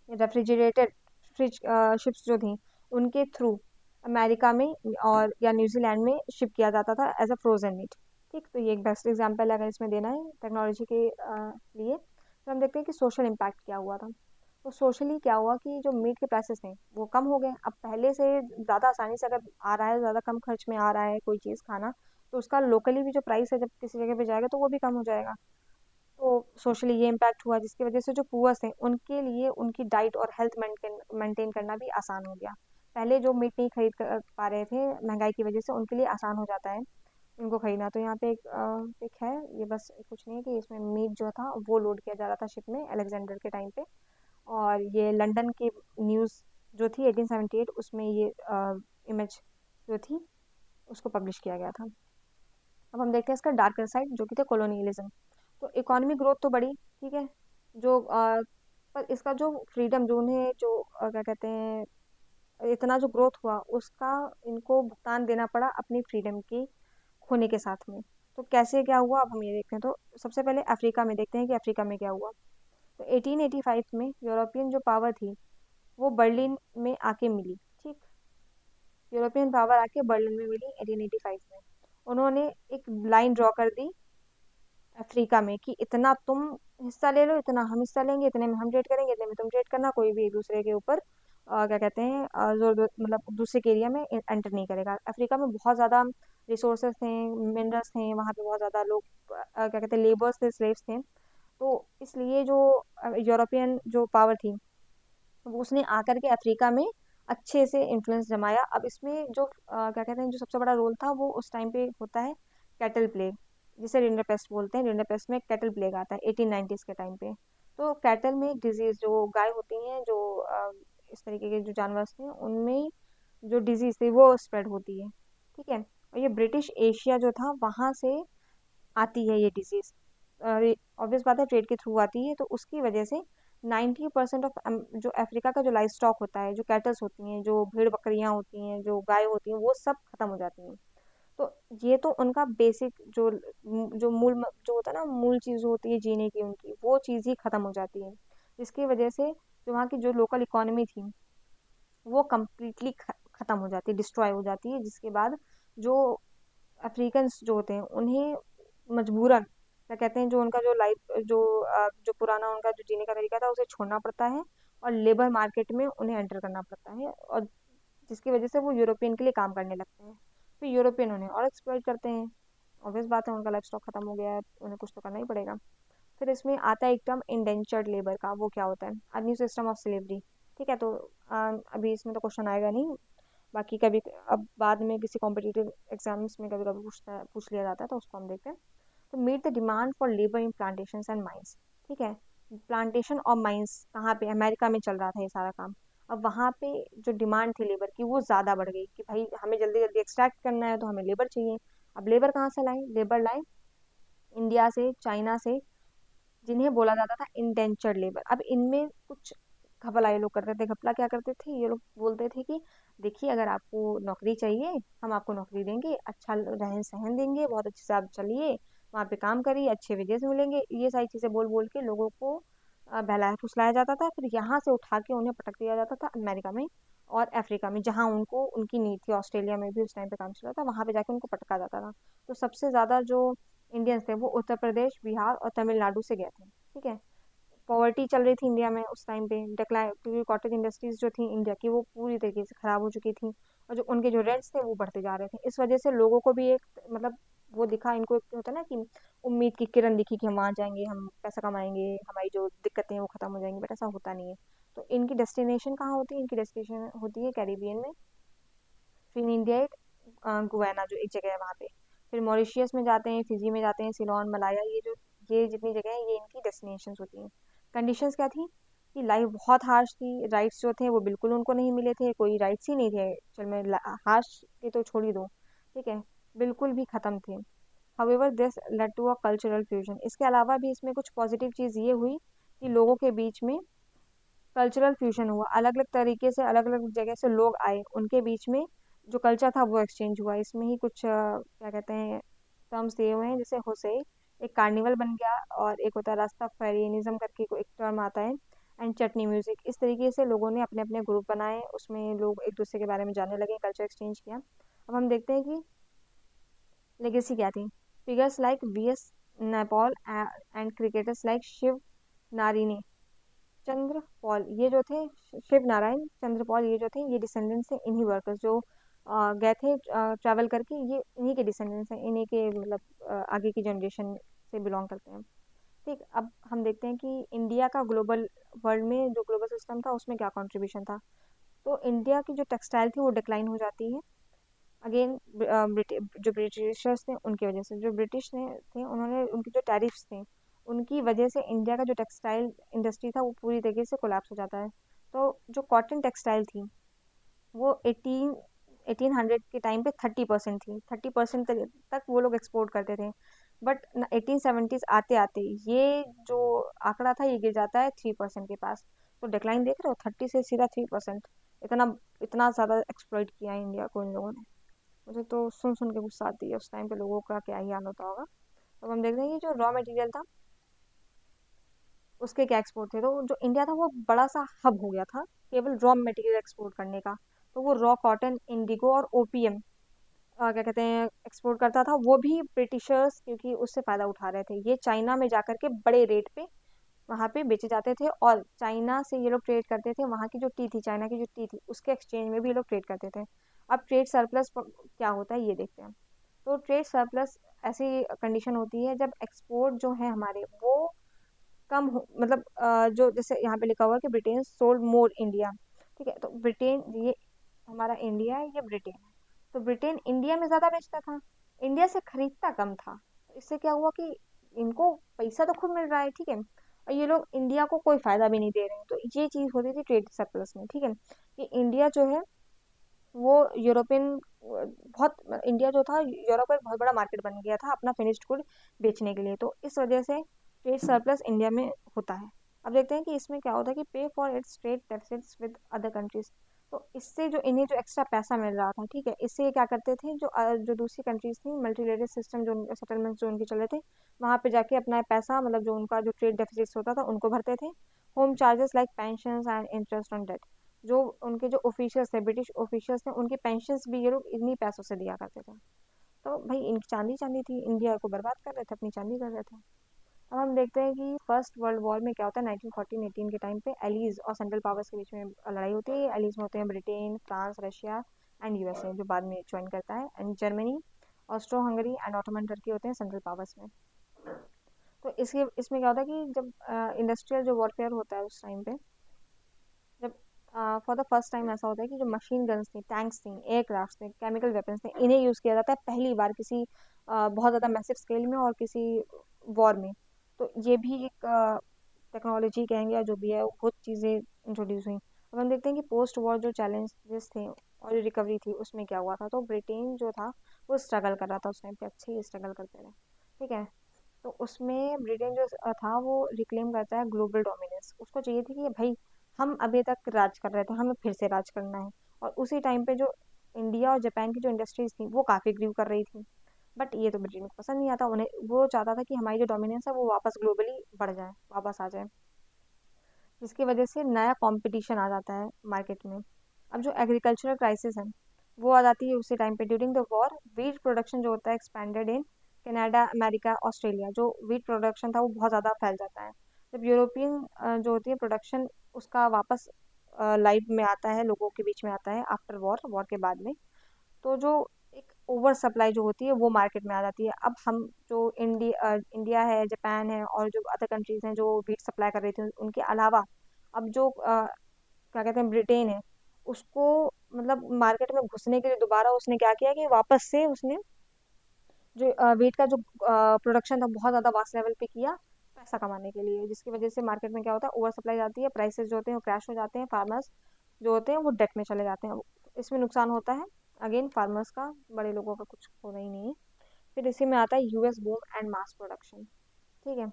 रेफ्रिजरेटेड फ्रिज शिप्स जो थी उनके थ्रू अमेरिका में और या न्यूजीलैंड में शिप किया जाता था एज अ फ्रोजन मीट, ठीक। तो ये एक बेस्ट एग्जांपल है अगर इसमें देना है टेक्नोलॉजी के लिए। फिर हम देखते हैं कि सोशल इम्पैक्ट क्या हुआ था। तो सोशली क्या हुआ कि जो मीट के प्राइसेस थे वो कम हो गए, अब पहले से ज़्यादा आसानी से अगर आ रहा है, ज़्यादा कम खर्च में आ रहा है कोई चीज़ खाना, तो उसका लोकली भी जो प्राइस है जब किसी जगह पे जाएगा तो वो भी कम हो जाएगा। तो सोशली ये इम्पैक्ट हुआ, जिसकी वजह से जो पुअर्स हैं उनके लिए उनकी डाइट और हेल्थ मेंटेन करना भी आसान हो गया। पहले जो मीट नहीं खरीद पा रहे थे महंगाई की वजह से, उनके लिए आसान हो जाता है उनको खरीदना। तो यहाँ पे एक है, ये बस कुछ नहीं है कि इसमें मीट जो था वो लोड किया जा रहा था शिप में अलेक्जेंडर के टाइम पे, और ये लंदन की न्यूज़ जो थी 1878 उसमें ये इमेज जो थी उसको पब्लिश किया गया था। अब हम देखते हैं इसका डार्कर साइड जो कि थे कॉलोनियलिज्म। तो इकोनॉमी ग्रोथ तो बढ़ी, ठीक है, जो पर इसका जो फ्रीडम जो उन्हें जो क्या कहते हैं इतना जो ग्रोथ हुआ उसका इनको भुगतान देना पड़ा अपनी फ्रीडम की खोने के साथ में। तो कैसे क्या हुआ अब हम ये देखते हैं। तो सबसे पहले अफ्रीका में देखते हैं कि अफ्रीका में क्या हुआ। तो 1885 में यूरोपियन जो पावर थी वो बर्लिन में आके मिली। ठीक, यूरोपियन पावर आके बर्लिन में मिली 1885 में। उन्होंने एक लाइन ड्रॉ कर दी अफ्रीका में कि इतना तुम हिस्सा ले लो, इतना हम हिस्सा लेंगे, इतने में हम ट्रेड करेंगे, इतने में तुम ट्रेड करना, कोई भी एक दूसरे के ऊपर क्या कहते हैं मतलब दूसरे के एरिया में एंटर नहीं करेगा। अफ्रीका में बहुत ज़्यादा रिसोर्सेस थे, मिनरल्स थे, वहाँ पे बहुत ज़्यादा लोग क्या कहते हैं लेबर्स थे, स्लेव्स थे। तो इसलिए जो यूरोपियन जो पावर थी वो उसने आकर के अफ्रीका में अच्छे से इन्फ्लुएंस जमाया। अब इसमें जो क्या कहते हैं जो सबसे बड़ा रोल था वो उस टाइम पे होता है कैटल प्लेग, जिसे रिंडरपेस्ट बोलते हैं। रिंडरपेस्ट में कैटल प्लेग आता है 1890s के टाइम पे। तो कैटल में डिजीज जो गाय होती हैं, जो इस तरीके के जो जानवर हैं उनमें जो डिजीज थी वो स्प्रेड होती है। ठीक है, और ये ब्रिटिश एशिया जो था वहाँ से आती है ये डिजीज। ऑब्वियस बात है ट्रेड के थ्रू आती है, तो उसकी वजह से 90% ऑफ जो अफ्रीका का जो लाइफ स्टॉक होता है, जो कैटल्स होती हैं, जो भेड़ बकरियां होती हैं, जो गाय होती हैं, वो सब खत्म हो जाती हैं। तो ये तो उनका बेसिक जो मूल जो होता है ना, मूल चीज होती है जीने की उनकी, वो चीज ही खत्म हो जाती है। जिसकी वजह से जो वहाँ की जो लोकल इकोनॉमी थी वो कम्प्लीटली खत्म हो जाती है, डिस्ट्रॉय हो जाती है। जिसके बाद जो अफ्रीकन्स जो होते हैं उन्हें मजबूरन क्या कहते हैं जो उनका जो लाइफ जो पुराना उनका जो जीने का तरीका था उसे छोड़ना पड़ता है, और लेबर मार्केट में उन्हें एंटर करना पड़ता है, और जिसकी वजह से वो यूरोपियन के लिए काम करने लगते हैं। फिर यूरोपियन उन्हें और एक्सप्लॉइट करते हैं। ऑब्वियस बात है उनका लाइफ स्टॉक खत्म हो गया है, उन्हें कुछ तो करना ही पड़ेगा। फिर इसमें आता है एक टर्म इंडेंचर्ड लेबर का। वो क्या होता है? A new system of slavery. ठीक है, तो अभी इसमें तो क्वेश्चन आएगा नहीं। बाकी कभी अब बाद में किसी कॉम्पिटिटिव एग्जाम्स में कभी कभी पूछ लिया जाता है, तो उसको हम देखते हैं। तो meet the demand for labour in plantation and mines. ठीक है, प्लांटेशन और माइंस कहाँ पे? अमेरिका में चल रहा था ये सारा काम। अब वहाँ पे जो डिमांड थी लेबर की वो ज़्यादा बढ़ गई कि भाई हमें जल्दी जल्दी एक्सट्रैक्ट करना है तो हमें लेबर चाहिए। अब लेबर कहाँ से लाएं? लेबर लाए इंडिया से, चाइना से, जिन्हें बोला जाता था इंडेंचर्ड लेबर। अब इनमें कुछ घपला ये लोग करते थे। घपला क्या करते थे ये लोग? बोलते थे कि देखिए अगर आपको नौकरी चाहिए हम आपको नौकरी देंगे, अच्छा रहन सहन देंगे, बहुत अच्छे से आप चलिए, वहाँ पे काम करिए, अच्छे वेजेस मिलेंगे। ये सारी चीजें बोल बोल के लोगों को बहलाया फुसलाया जाता था। फिर यहाँ से उठा के उन्हें पटक दिया जाता था अमेरिका में और अफ्रीका में, जहाँ उनको उनकी नीड थी। ऑस्ट्रेलिया में भी उस टाइम पे काम चल रहा था, वहां पे जाके उनको पटका जाता था। तो सबसे ज्यादा जो इंडियंस थे वो उत्तर प्रदेश, बिहार और तमिलनाडु से गए थे। ठीक है, पॉवर्टी चल रही थी इंडिया में उस टाइम पे, डिक्लाइन, क्योंकि कॉटेज इंडस्ट्रीज जो थी इंडिया की वो पूरी तरीके से खराब हो चुकी थी, और जो उनके जो रेंट्स थे वो बढ़ते जा रहे थे। इस वजह से लोगों को भी एक मतलब वो दिखा, इनको एक होता है ना कि उम्मीद की किरण दिखी कि हम वहाँ जाएंगे, हम पैसा कमाएंगे, हमारी जो दिक्कतें हैं वो खत्म हो जाएंगी। बट ऐसा होता नहीं है। तो इनकी डेस्टिनेशन कहाँ होती है? इनकी डेस्टिनेशन होती है कैरिबियन में, ट्रिनिडेड, गुयाना जो एक जगह है वहाँ पे। फिर मॉरिशियस में जाते हैं, फिजी में जाते हैं, सिलोन, मलाया, ये जितनी जगह है ये इनकी डेस्टिनेशन होती हैं। कंडीशंस क्या थी? कि लाइफ बहुत हार्श थी, राइट्स जो थे वो बिल्कुल उनको नहीं मिले थे, कोई राइट्स ही नहीं थे। चल मैं हार्श के तो छोड़ ही दूँ, ठीक है, बिल्कुल भी खत्म थे। However this led to a cultural fusion. इसके अलावा भी इसमें कुछ पॉजिटिव चीज़ ये हुई कि लोगों के बीच में कल्चरल फ्यूजन हुआ। अलग अलग तरीके से अलग अलग जगह से लोग आए, उनके बीच में जो कल्चर था वो एक्सचेंज हुआ। इसमें ही कुछ क्या कहते हैं टर्म्स दिए हुए हैं, जैसे होसे एक कार्निवल बन गया, और एक होता है रास्ता फेरियनिज्म करके एक टर्म आता है, एंड चटनी म्यूजिक। इस तरीके से लोगों ने अपने अपने ग्रुप बनाए, उसमें लोग एक दूसरे के बारे में जानने लगे, कल्चर एक्सचेंज किया। अब हम देखते हैं कि लेगेसी क्या थी। Figures like VS Naipaul and cricketers like Shivnarine, Chanderpaul, ये जो थे शिव नारायण, चंद्र पॉल, ये जो थे ये डिसेंडेंट्स हैं इन्हीं वर्कर्स जो गए थे ट्रैवल करके। ये इन्हीं के डिसेंडेंट्स हैं, इन्हीं के मतलब आगे की जनरेशन से बिलोंग करते हैं। ठीक, अब हम देखते हैं कि इंडिया का ग्लोबल वर्ल्ड में जो ग्लोबल सिस्टम था उसमें क्या कंट्रीब्यूशन था। तो इंडिया की जो टेक्सटाइल थी वो डिक्लाइन हो जाती है। अगेन जो ब्रिटिशर्स थे उनकी वजह से, जो ब्रिटिश ने थे उन्होंने उनके जो टैरिफ्स थे उनकी वजह से इंडिया का जो टेक्सटाइल इंडस्ट्री था वो पूरी तरीके से कोलैप्स हो जाता है। तो जो कॉटन टेक्सटाइल थी वो 1800 के टाइम पे 30% थी, 30% तक वो लोग एक्सपोर्ट करते थे। बट 1870s आते आते ये जो आंकड़ा था ये गिर जाता है 3% के पास। तो डिक्लाइन देख रहे हो, 30 से सीधा 3%। इतना इतना ज़्यादा एक्सप्लॉइट किया है इंडिया को इन लोगों ने। मुझे तो सुन सुन के गुस्सा आती है, उस टाइम पे लोगों का क्या ही हाल होता होगा। तो हम देख रहे हैं कि जो रॉ मटेरियल था उसके क्या एक्सपोर्ट थे, तो जो इंडिया था वो बड़ा सा हब हो गया था केवल रॉ मटेरियल एक्सपोर्ट करने का। तो वो रॉ कॉटन, इंडिगो और ओपीएम क्या कहते हैं एक्सपोर्ट करता था, वो भी ब्रिटिशर्स क्योंकि उससे फ़ायदा उठा रहे थे। ये चाइना में जाकर के बड़े रेट पे वहाँ पे बेचे जाते थे, और चाइना से ये लोग ट्रेड करते थे। वहाँ की जो टी थी, चाइना की जो टी थी, उसके एक्सचेंज में भी ये लोग ट्रेड करते थे। अब ट्रेड सरप्लस क्या होता है ये देखते हैं। तो ट्रेड सरप्लस ऐसी कंडीशन होती है जब एक्सपोर्ट जो है हमारे वो कम हो, मतलब जो जैसे यहाँ पे लिखा हुआ है कि ब्रिटेन सोल्ड मोर इंडिया। ठीक है, तो ब्रिटेन, ये हमारा इंडिया है, ये ब्रिटेन है। तो ब्रिटेन इंडिया में ज़्यादा बेचता था, इंडिया से खरीदता कम था। तो इससे क्या हुआ कि इनको पैसा तो खूब मिल रहा है, ठीक है, और ये लोग इंडिया को कोई फायदा भी नहीं दे रहे हैं। तो ये चीज़ होती थी ट्रेड सरप्लस में, ठीक है, कि इंडिया जो है वो यूरोपियन बहुत, इंडिया जो था यूरोप में बहुत बड़ा मार्केट बन गया था अपना फिनिश्ड गुड बेचने के लिए। तो इस वजह से ट्रेड सरप्लस इंडिया में होता है। अब देखते हैं कि इसमें क्या होता है कि पे for its trade deficits with other countries. तो इससे जो इन्हें जो एक्स्ट्रा पैसा मिल रहा था, ठीक है, इससे ये क्या करते थे, जो दूसरी कंट्रीज थी, मल्टीलेटरल सिस्टम जो सेटलमेंट जो उनके चल रहे थे, वहाँ पे जाके अपना पैसा, मतलब जो उनका जो ट्रेड डेफिसिट्स होता था उनको भरते थे। Home charges like pension and interest on debt, जो उनके जो ऑफिशियल्स थे, ब्रिटिश ऑफिशियल्स थे, उनकी पेंशन्स भी ये लोग इन्हीं पैसों से दिया करते थे। तो भाई इनकी चांदी चांदी थी, इंडिया को बर्बाद कर रहे थे, अपनी चांदी कर रहे थे। अब हम देखते हैं कि फर्स्ट वर्ल्ड वॉर में क्या होता है। 1914-18 के टाइम पे एलीज और सेंट्रल पावर्स के बीच में लड़ाई होती है। एलीज में होते हैं Britain, France, Russia and USA, जो बाद में ज्वाइन करता है, and Germany, Austro Hungary and Ottoman Turkey होते हैं सेंट्रल पावर्स में। तो इसके इसमें क्या होता है कि जब इंडस्ट्रियल जो वॉरफेयर होता है उस टाइम पे, जब फॉर द फर्स्ट टाइम ऐसा होता है कि जो मशीन गन्स थी, टैंक्स थी, एयरक्राफ्ट थे, केमिकल वेपन्स थे, इन्हें यूज़ किया जाता है पहली बार किसी बहुत ज़्यादा मैसिव स्केल में और किसी वॉर में। तो ये भी एक टेक्नोलॉजी कहेंगे या जो भी है, वो चीज़ें इंट्रोड्यूस हुई। अब हम देखते हैं कि पोस्ट वॉर जो चैलेंजेस थे और जो रिकवरी थी उसमें क्या हुआ था। तो ब्रिटेन जो था वो स्ट्रगल कर रहा था उस टाइम पे, अच्छे ही स्ट्रगल करते रहे, ठीक है। तो उसमें ब्रिटेन जो था वो रिक्लेम करता है ग्लोबल डोमिनेंस। उसको चाहिए थी कि भाई हम अभी तक राज कर रहे थे, हमें फिर से राज करना है। और उसी टाइम पे जो इंडिया और जापान की जो इंडस्ट्रीज थी वो काफ़ी ग्रीव कर रही थी। बट ये तो ब्रिटेन को पसंद नहीं आता, उन्हें वो चाहता था कि हमारी जो डोमिनेंस है वो वापस ग्लोबली बढ़ जाए, वापस आ जाए, जिसकी वजह से नया कंपटीशन आ जाता है मार्केट में। अब जो एग्रीकल्चरल क्राइसिस है वो आ जाती है उसी टाइम पे। During the war wheat production जो होता है expanded in Canada, America, Australia. जो वीट प्रोडक्शन था वो बहुत ज़्यादा फैल जाता है। जब यूरोपियन जो होती है प्रोडक्शन उसका वापस लाइव में आता है, लोगों के बीच में आता है आफ्टर वॉर, वॉर के बाद में, तो जो एक ओवर सप्लाई जो होती है वो मार्केट में आ जाती है। अब हम जो इंडिया है, जापान है और जो अदर कंट्रीज हैं जो वीट सप्लाई कर रही थी, उनके अलावा अब जो क्या कहते हैं ब्रिटेन है, उसको मतलब मार्केट में घुसने के लिए दोबारा उसने क्या किया कि वापस से उसने जो वीट का जो प्रोडक्शन था बहुत ज़्यादा वास्ट लेवल पे किया पैसा कमाने के लिए, जिसकी वजह से मार्केट में क्या होता है, ओवर सप्लाई जाती है, प्राइसेस जो होते हैं वो क्रैश हो जाते हैं, फार्मर्स जो होते हैं वो डेट में चले जाते हैं। इसमें नुकसान होता है अगेन फार्मर्स का, बड़े लोगों का कुछ होना ही नहीं है। फिर इसी में आता है US boom and mass production, ठीक है।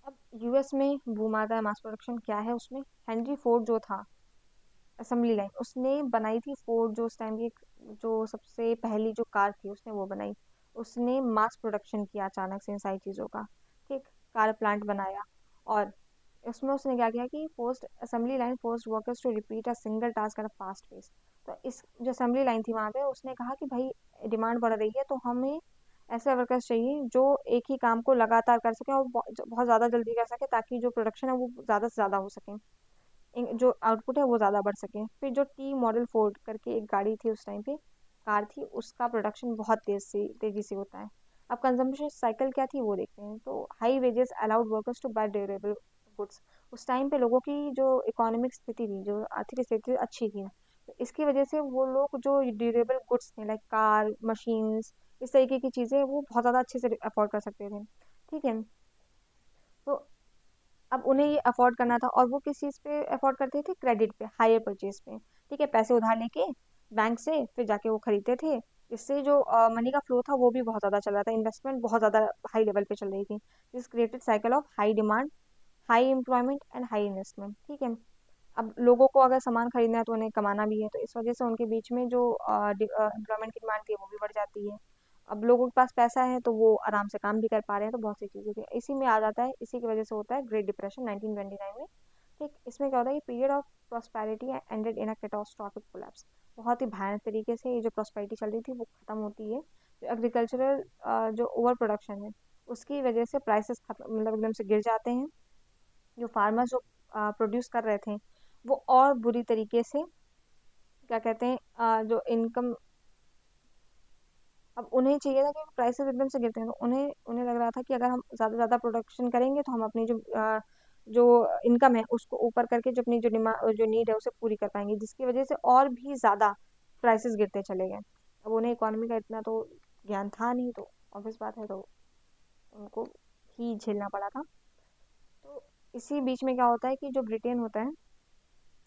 अब यूएस में बूम आता है, मास प्रोडक्शन क्या है उसमें, हेनरी फोर्ड जो था असेंबली लाइन उसने बनाई थी। फोर्ड जो उस टाइम की जो सबसे पहली जो कार थी उसने वो बनाई। उसने मास प्रोडक्शन किया अचानक से इन सारी चीज़ों का, ठीक, कार प्लांट बनाया। और इसमें उसने क्या किया कि forced assembly line forced workers to repeat a single task at a fast pace. तो इस जो असेंबली लाइन थी वहाँ पे उसने कहा कि भाई डिमांड बढ़ रही है तो हमें ऐसे वर्कर्स चाहिए जो एक ही काम को लगातार कर सकें और बहुत ज़्यादा जल्दी कर सके, ताकि जो प्रोडक्शन है वो ज़्यादा से ज़्यादा हो सके, जो आउटपुट है वो ज़्यादा बढ़ सके। फिर जो टी मॉडल फोर्ड करके एक गाड़ी थी उस टाइम पे, कार थी, उसका प्रोडक्शन बहुत तेज़ी से होता है। अब कंजम्पशन साइकिल क्या थी वो देखते हैं। तो high wages allowed workers to buy durable goods. उस टाइम पे लोगों की जो इकोनॉमिक स्थिति थी, जो आर्थिक स्थिति अच्छी थी, तो इसकी वजह से वो लोग जो ड्यूरेबल गुड्स थे लाइक कार, मशीन्स, इस तरीके की चीज़ें वो बहुत ज़्यादा अच्छे से अफोर्ड कर सकते थे, ठीक है। तो अब उन्हें ये अफोर्ड करना था और वो किस चीज़ पे अफोर्ड करते थे, क्रेडिट पे, हायर परचेज पे, ठीक है, पैसे उधार लेके बैंक से फिर जाके वो खरीदते थे। इससे जो मनी का फ्लो था वो भी बहुत ज़्यादा चल रहा था, इन्वेस्टमेंट बहुत ज़्यादा हाई लेवल पे चल रही थी। This created cycle of high demand high employment and high investment, ठीक है। अब लोगों को अगर सामान खरीदना है तो उन्हें कमाना भी है, तो इस वजह से उनके बीच में जो एम्प्लॉयमेंट की डिमांड थी वो भी बढ़ जाती है। अब लोगों के पास पैसा है तो वो आराम से काम भी कर पा रहे हैं, तो बहुत सी चीज़ें थी, इसी में आ जाता है, इसी की वजह से होता है ग्रेट डिप्रेशन 1929 में। ठीक, इसमें क्या होता है कि period of prosperity ended in a catastrophic collapse. बहुत ही भयानक तरीके से ये जो प्रॉस्पेरिटी चल रही थी वो खत्म होती है। जो एग्रीकल्चरल जो ओवर प्रोडक्शन है उसकी वजह से प्राइसेस खत्म, मतलब एकदम से गिर जाते हैं। जो फार्मर्स जो प्रोड्यूस कर रहे थे वो और बुरी तरीके से, क्या कहते हैं, जो इनकम, अब उन्हें चाहिए था कि प्राइसेस एकदम से गिरते हैं तो उन्हें उन्हें लग रहा था कि अगर हम ज़्यादा से ज़्यादा प्रोडक्शन करेंगे तो हम अपनी जो इनकम है उसको ऊपर करके जो अपनी जो डिमांड जो नीड है उसे पूरी कर पाएंगे, जिसकी वजह से और भी ज़्यादा प्राइसेस गिरते चले गए। अब उन्हें इकोनॉमी का इतना तो ज्ञान था नहीं, तो ऑब्वियस बात है, तो उनको ही झेलना पड़ा था। तो इसी बीच में क्या होता है कि जो ब्रिटेन होता है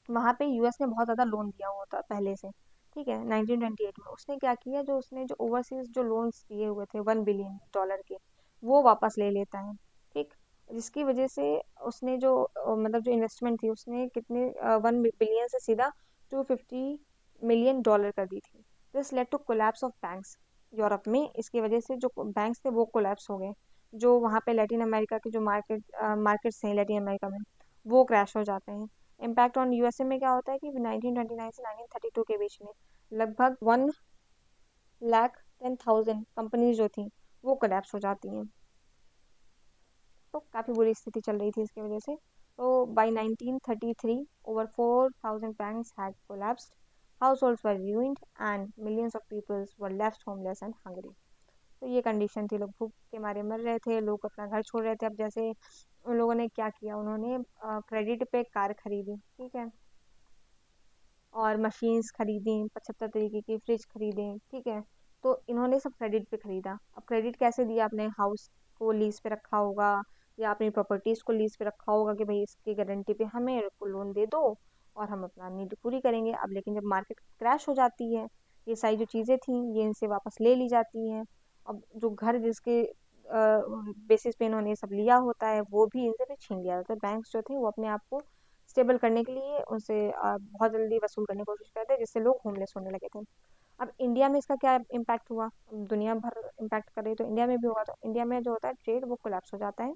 वहाँ पे यूएस ने बहुत ज़्यादा लोन दिया हुआ था पहले से, ठीक है। 1928 में उसने क्या किया, जो उसने जो ओवरसीज जो लोन्स दिए हुए थे $1 बिलियन के, वो वापस ले लेता है, ठीक। जिसकी वजह से उसने जो मतलब जो इन्वेस्टमेंट थी उसने कितने 1 बिलियन से सीधा $250 मिलियन कर दी थी। This led to collapse of banks Europe में। इसकी वजह से जो बैंक्स थे वो कोलैप्स हो गए। जो वहाँ पे लैटिन अमेरिका के जो मार्केट्स हैं लैटिन अमेरिका में, वो क्रैश हो जाते हैं। इम्पैक्ट ऑन यूएसए में क्या होता है कि 1929 से 1932 के बीच में लगभग 1,10,000 कंपनीज जो थी वो कोलैप्स हो जाती हैं। तो काफ़ी बुरी स्थिति चल रही थी इसकी वजह से। तो by 1933 over 4,000 banks had collapsed, households were ruined and millions of peoples were left homeless and hungry. तो ये कंडीशन थी, लोग भूख के मारे मर रहे थे, लोग अपना घर छोड़ रहे थे। अब जैसे उन लोगों ने क्या किया, उन्होंने क्रेडिट पे कार खरीदी, ठीक है, और मशीन्स खरीदी, 75 तरीके की फ्रिज खरीदे, ठीक है। तो इन्होंने सब क्रेडिट पे खरीदा। अब क्रेडिट कैसे दिया, अपने हाउस को लीज पे रखा होगा या अपनी प्रॉपर्टीज को लीज पे रखा होगा कि भाई इसकी गारंटी पे हमें लोन दे दो और हम अपना नीड पूरी करेंगे। अब लेकिन जब मार्केट क्रैश हो जाती है, ये सारी जो चीज़ें थी ये इनसे वापस ले ली जाती हैं। अब जो घर जिसके बेसिस पे इन्होंने ये सब लिया होता है वो भी इनसे भी छीन लिया जाता है। बैंक्स जो थे वो अपने आप को स्टेबल करने के लिए उनसे बहुत जल्दी वसूल करने की कोशिश करते हैं, जिससे लोग होमलेस होने लगे थे। अब इंडिया में इसका क्या इम्पैक्ट हुआ, दुनिया भर इम्पैक्ट कर रही है तो इंडिया में भी होगा। तो इंडिया में जो होता है ट्रेड वो कोलैप्स हो जाता है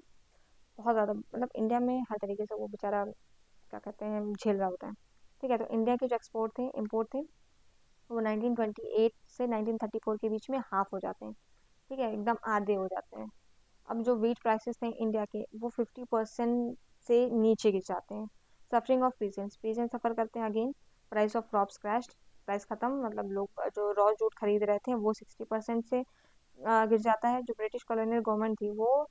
बहुत ज़्यादा, मतलब इंडिया में हर तरीके से वो बेचारा, क्या कहते हैं, झेल रहा होता है, ठीक है। तो इंडिया के जो एक्सपोर्ट थे इम्पोर्ट थे वो 1928 से 1934 के बीच में हाफ हो जाते हैं, ठीक है, एकदम आधे हो जाते हैं। अब जो वीट प्राइसेस थे इंडिया के वो 50% से नीचे गिर जाते हैं। सफरिंग ऑफ पीजेंट्स, पीजेंट सफ़र करते हैं again. Price of crops crashed, price खत्म, मतलब लोग जो रॉ जूट खरीद रहे थे वो 60% से गिर जाता है। जो ब्रिटिश कॉलोनियल गवर्नमेंट थी वो,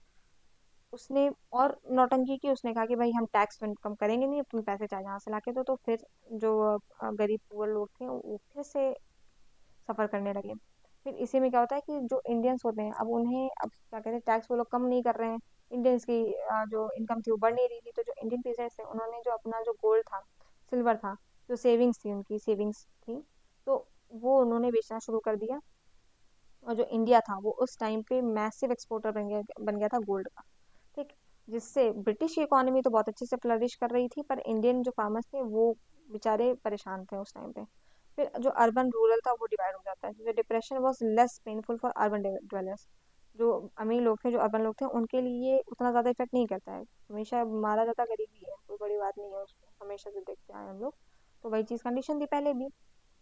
उसने और नौटंकी की, उसने कहा कि भाई हम टैक्स तो कम करेंगे नहीं, अब तुम पैसे चाहे जहाँ से लाके दो। तो फिर जो गरीब पुअर लोग थे वो फिर से सफ़र करने लगे। फिर इसी में क्या होता है कि जो इंडियंस होते हैं अब उन्हें, अब क्या कहते हैं, टैक्स वो लोग कम नहीं कर रहे हैं, इंडियंस की जो इनकम थी वो बढ़ नहीं रही थी। तो जो इंडियन पीसेंट्स थे उन्होंने जो अपना जो गोल्ड था, सिल्वर था, जो सेविंग्स थी, उनकी सेविंग्स थी, तो वो उन्होंने बेचना शुरू कर दिया। और जो इंडिया था वो उस टाइम पे मैसिव एक्सपोर्टर बन गया था गोल्ड का, ठीक। जिससे ब्रिटिश की इकोनॉमी तो बहुत अच्छे से फ्लरिश कर रही थी, पर इंडियन जो फार्मर्स थे वो बेचारे परेशान थे उस टाइम पे। फिर जो अर्बन रूरल था वो डिवाइड हो जाता है। जो depression was less painful for urban dwellers, जो अमीर लोग थे, जो अर्बन लोग थे, उनके लिए उतना ज़्यादा इफेक्ट नहीं करता है। हमेशा मारा जाता गरीबी है, कोई बड़ी बात नहीं है उसमें, हमेशा से देखते आए हम लोग। तो वही चीज़ कंडीशन थी पहले भी,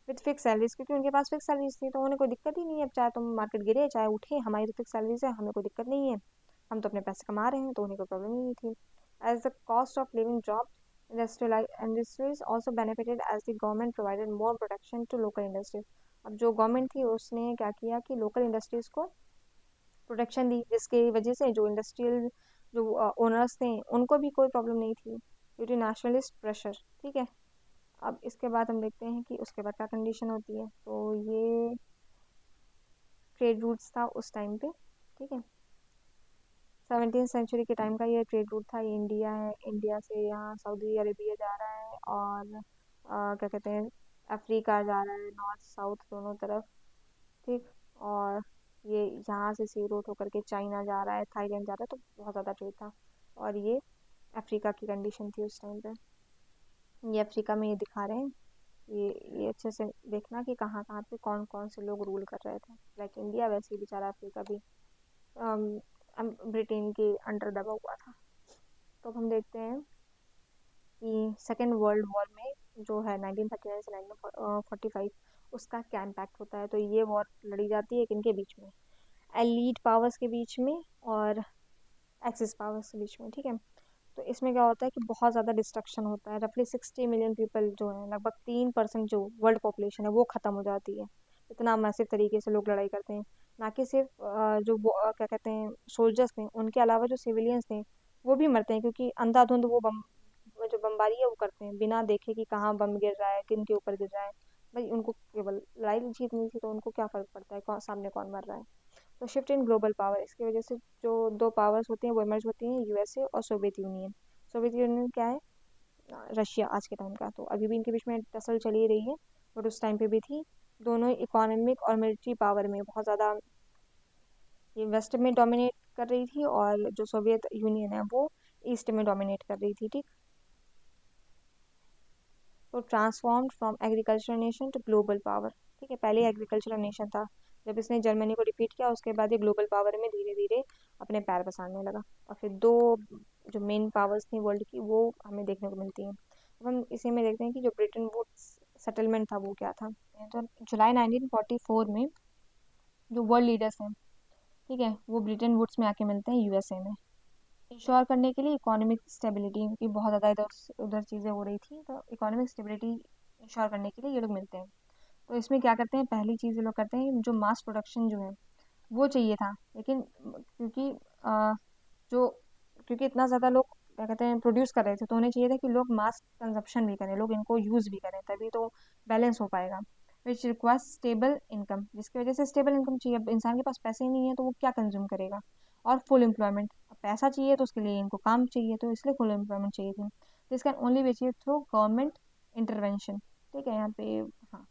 विद फिक्स सैलरीज, क्योंकि उनके पास फिक्स सैलरीज थी तो उन्हें कोई दिक्कत ही नहीं है। अब चाहे तुम मार्केट गिरे चाहे उठे, हमारी तो फिक्स सैलरीज है, हमें कोई दिक्कत नहीं है, हम तो अपने पैसे कमा रहे हैं, तो उन्हें कोई प्रॉब्लम ही नहीं थी। As the cost of living drop, industries also benefited as the government provided more protection to local industries। अब जो गवर्नमेंट थी उसने क्या किया कि लोकल इंडस्ट्रीज को प्रोटेक्शन दी, जिसकी वजह से जो इंडस्ट्रियल जो ओनर्स थे उनको भी कोई प्रॉब्लम नहीं थी ड्यू टू नेशनलिस्ट प्रेशर, ठीक है। अब इसके बाद हम देखते हैं कि उसके बाद क्या कंडीशन होती है। तो ये ट्रेड रूट्स था उस टाइम पे, ठीक है। 17वीं सेंचुरी के टाइम का ये ट्रेड रूट था। ये इंडिया है, इंडिया से यहाँ सऊदी अरेबिया जा रहा है और क्या कहते हैं, अफ्रीका जा रहा है, नॉर्थ साउथ दोनों तरफ, ठीक। और ये यहाँ से सी रूट होकर के चाइना जा रहा है, थाईलैंड जा रहा है, तो बहुत ज़्यादा ट्रेड था। और ये अफ्रीका की कंडीशन थी उस टाइम पे। ये अफ्रीका में ये दिखा रहे हैं। ये अच्छे से देखना कि कहाँ कहाँ पे कौन कौन से लोग रूल कर रहे थे। लाइक इंडिया, वैसे ही बेचारा अफ्रीका भी ब्रिटेन के अंडर दबा हुआ था। तो अब हम देखते हैं कि सेकेंड वर्ल्ड वॉर में जो है 1939 से 1945, उसका क्या इम्पैक्ट होता है। तो ये वॉर लड़ी जाती है किनके बीच में, एलीट पावर्स के बीच में और एक्सिस पावर्स के बीच में, ठीक है। तो इसमें क्या होता है कि बहुत ज़्यादा डिस्ट्रक्शन होता है। रफली 60 मिलियन पीपल जो है, लगभग 3% जो वर्ल्ड पॉपुलेशन है वो ख़त्म हो जाती है। इतना मैसिव तरीके से लोग लड़ाई करते हैं। ना कि सिर्फ क्या कहते हैं सोल्जर्स थे, उनके अलावा जो सिविलियंस थे वो भी मरते हैं, क्योंकि अंधाधुंध वो जो बमबारी है वो करते हैं बिना देखे कि कहाँ बम गिर रहा है, किन के ऊपर गिर रहा है। भाई उनको केवल लड़ाई जीतनी थी, तो उनको क्या फ़र्क पड़ता है सामने कौन मर रहा है। तो शिफ्ट इन ग्लोबल पावर, इसकी वजह से जो दो पावर्स होती हैं वो इमर्ज होती हैं, यूएसए और सोवियत यूनियन। सोवियत यूनियन क्या है, रशिया आज के टाइम का। तो अभी भी इनके बीच में टसल चली रही है, बट उस टाइम पे भी थी। दोनों इकोनॉमिक और मिलिट्री पावर में बहुत ज़्यादा ये वेस्ट में डोमिनेट कर रही थी, और जो सोवियत यूनियन है वो ईस्ट में डोमिनेट कर रही थी, ठीक। तो transformed from agricultural nation to global power, ठीक है। पहले एग्रीकल्चरल नेशन था, जब इसने जर्मनी को डिफीट किया उसके बाद ये ग्लोबल पावर में धीरे धीरे अपने पैर पसारने लगा। और फिर दो जो मेन पावर्स थी वर्ल्ड की वो हमें देखने को मिलती हैं। अब हम इसी में देखते हैं कि जो ब्रिटेन वुड्स सेटलमेंट था वो क्या था। तो जुलाई 1944 में जो वर्ल्ड लीडर्स हैं, ठीक है, वो ब्रिटेन वुड्स में आके मिलते हैं यूएसए में, इंश्योर करने के लिए इकोनॉमिक स्टेबिलिटी की बहुत ज़्यादा इधर उधर चीज़ें हो रही थी। तो इकोनॉमिक स्टेबिलिटी इंश्योर करने के लिए ये लोग मिलते हैं। तो इसमें क्या करते हैं, पहली चीज़ ये लोग करते हैं, जो मास प्रोडक्शन जो है वो चाहिए था, लेकिन क्योंकि जो क्योंकि इतना ज़्यादा लोग क्या कहते हैं प्रोड्यूस कर रहे थे, तो उन्हें चाहिए था कि लोग मास कंजप्शन भी करें, लोग इनको यूज़ भी करें, तभी तो बैलेंस हो पाएगा। विच रिक्वायर्स स्टेबल इनकम, जिसकी वजह से स्टेबल इनकम चाहिए। अब इंसान के पास पैसे ही नहीं है तो वो क्या कंज्यूम करेगा। और फुल एम्प्लॉयमेंट, अब पैसा चाहिए तो उसके लिए इनको काम चाहिए, तो इसलिए फुल एम्प्लॉयमेंट चाहिए थी। This can only be achieve through government intervention, ठीक है। यहाँ पे हाँ,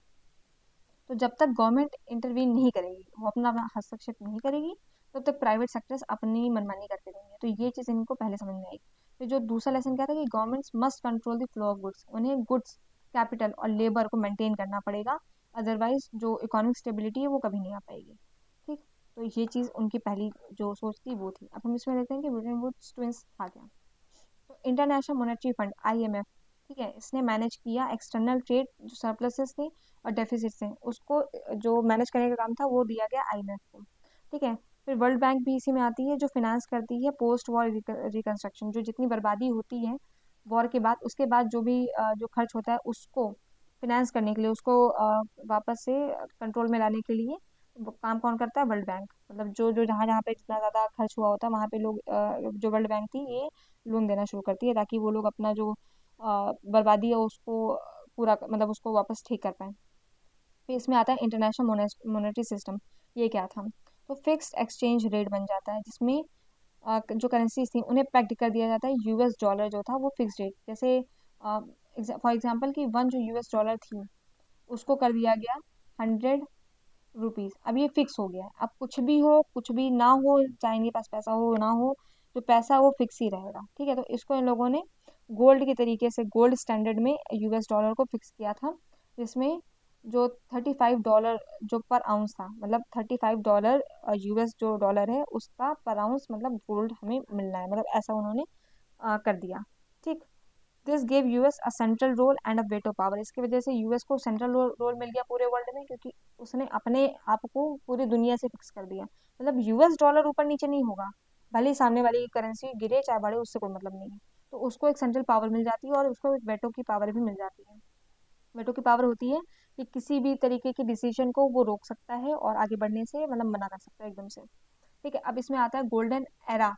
तो जब तक गवर्नमेंट इंटरवीन नहीं करेगी, वो अपना अपना हस्तक्षेप नहीं करेगी, तब तक प्राइवेट सेक्टर्स अपनी मनमानी करते रहेंगे। तो ये चीज़ इनको पहले समझ में आई। फिर जो दूसरा लेसन क्या था कि governments must control the flow of goods, उन्हें गुड्स, कैपिटल और लेबर को मेंटेन करना पड़ेगा, अदरवाइज जो इकोनॉमिक स्टेबिलिटी है वो कभी नहीं आ पाएगी, ठीक। तो ये चीज़ उनकी पहली जो सोच थी वो थी। अब हम इसमें देखते हैं कि ब्रिटेन वुड्स ट्विंस था क्या। तो इंटरनेशनल मॉनेटरी फंड आईएमएफ, ठीक है, इसने मैनेज किया एक्सटर्नल ट्रेड जो सरप्लसेस थे और डेफिसिट थे, उसको जो मैनेज करने का काम था वो दिया गया आईएमएफ को, ठीक है। फिर वर्ल्ड बैंक भी इसी में आती है, जो फिनेंस करती है पोस्ट वॉर रिकंस्ट्रक्शन, जो जितनी बर्बादी होती है वॉर के बाद, उसके बाद जो भी जो खर्च होता है उसको फिनेंस करने के लिए, उसको वापस से कंट्रोल में लाने के लिए वो काम कौन करता है, वर्ल्ड बैंक। मतलब जो जो जहाँ जहाँ पे जितना ज़्यादा खर्च हुआ होता है वहाँ पे लोग जो वर्ल्ड बैंक थी ये लोन देना शुरू करती है, ताकि वो लोग अपना जो बर्बादी है उसको पूरा मतलब उसको वापस ठीक कर पाएँ। फिर इसमें आता है इंटरनेशनल मॉनेटरी सिस्टम। ये क्या था, तो फिक्स्ड एक्सचेंज रेट बन जाता है, जिसमें जो करेंसीज थी उन्हें पेक्ड कर दिया जाता है। यूएस डॉलर जो था वो फिक्स्ड रेट, जैसे फॉर एग्जांपल कि वन जो यूएस डॉलर थी उसको कर दिया गया 100 रुपीज़। अब ये फिक्स हो गया है, अब कुछ भी हो कुछ भी ना हो, चाहे इनके पास पैसा हो ना हो, जो पैसा वो फिक्स ही रहेगा, ठीक है। तो इसको इन लोगों ने गोल्ड के तरीके से गोल्ड स्टैंडर्ड में यूएस डॉलर को फिक्स किया था, जिसमें जो $35 जो पर आउंस था, मतलब $35 यूएस जो डॉलर है उसका पर आउंस मतलब गोल्ड हमें मिलना है, मतलब ऐसा उन्होंने कर दिया, ठीक। This gave US a central role and a veto power, इसकी वजह से यूएस को सेंट्रल रोल मिल गया पूरे वर्ल्ड में, क्योंकि उसने अपने आप को पूरी दुनिया से फिक्स कर दिया। मतलब यूएस डॉलर ऊपर नीचे नहीं होगा, भले ही सामने वाली की करेंसी गिरे चाहे बढ़े, उससे कोई मतलब नहीं है। तो उसको एक सेंट्रल पावर मिल जाती है, और उसको एक वेटो की पावर भी मिल जाती है। वेटो की पावर होती है कि किसी भी तरीके की डिसीजन को वो रोक सकता है और आगे बढ़ने से मतलब मना कर सकता है एकदम से, ठीक है। अब इसमें आता है गोल्डन एरा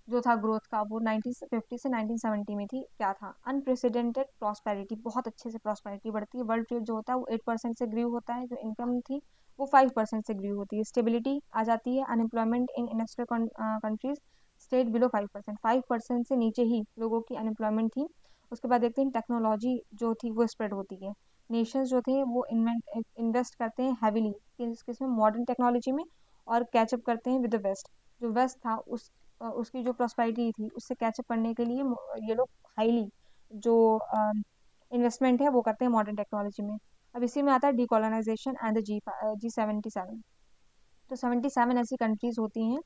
जो था ग्रोथ का, वो 1950 से 1970 में थी। क्या था, अनप्रेसिडेंटेड प्रॉस्पेरिटी, बहुत अच्छे से प्रॉस्पेरिटी बढ़ती है। वर्ल्ड ट्रेड जो होता है वो 8% से ग्रीव होता है, जो इनकम थी वो 5% से ग्रीव होती है। स्टेबिलिटी आ जाती है, unemployment in industrial countries state below 5%, 5% से नीचे ही लोगों की अनएम्प्लॉयमेंट थी। उसके बाद देखते हैं टेक्नोलॉजी जो थी वो स्प्रेड होती है। नेशंस जो थे वो इन्वेस्ट करते हैं हैविली किसमें, मॉडर्न टेक्नोलॉजी में, और कैचअप करते हैं विद द वेस्ट। जो वेस्ट था उसकी जो प्रॉस्पेरिटी थी उससे कैचअप करने के लिए ये लोग हाईली जो इन्वेस्टमेंट है वो करते हैं मॉडर्न टेक्नोलॉजी में। अब इसी में आता है डीकोलोनाइजेशन एंड द G77। तो 77 ऐसी कंट्रीज होती हैं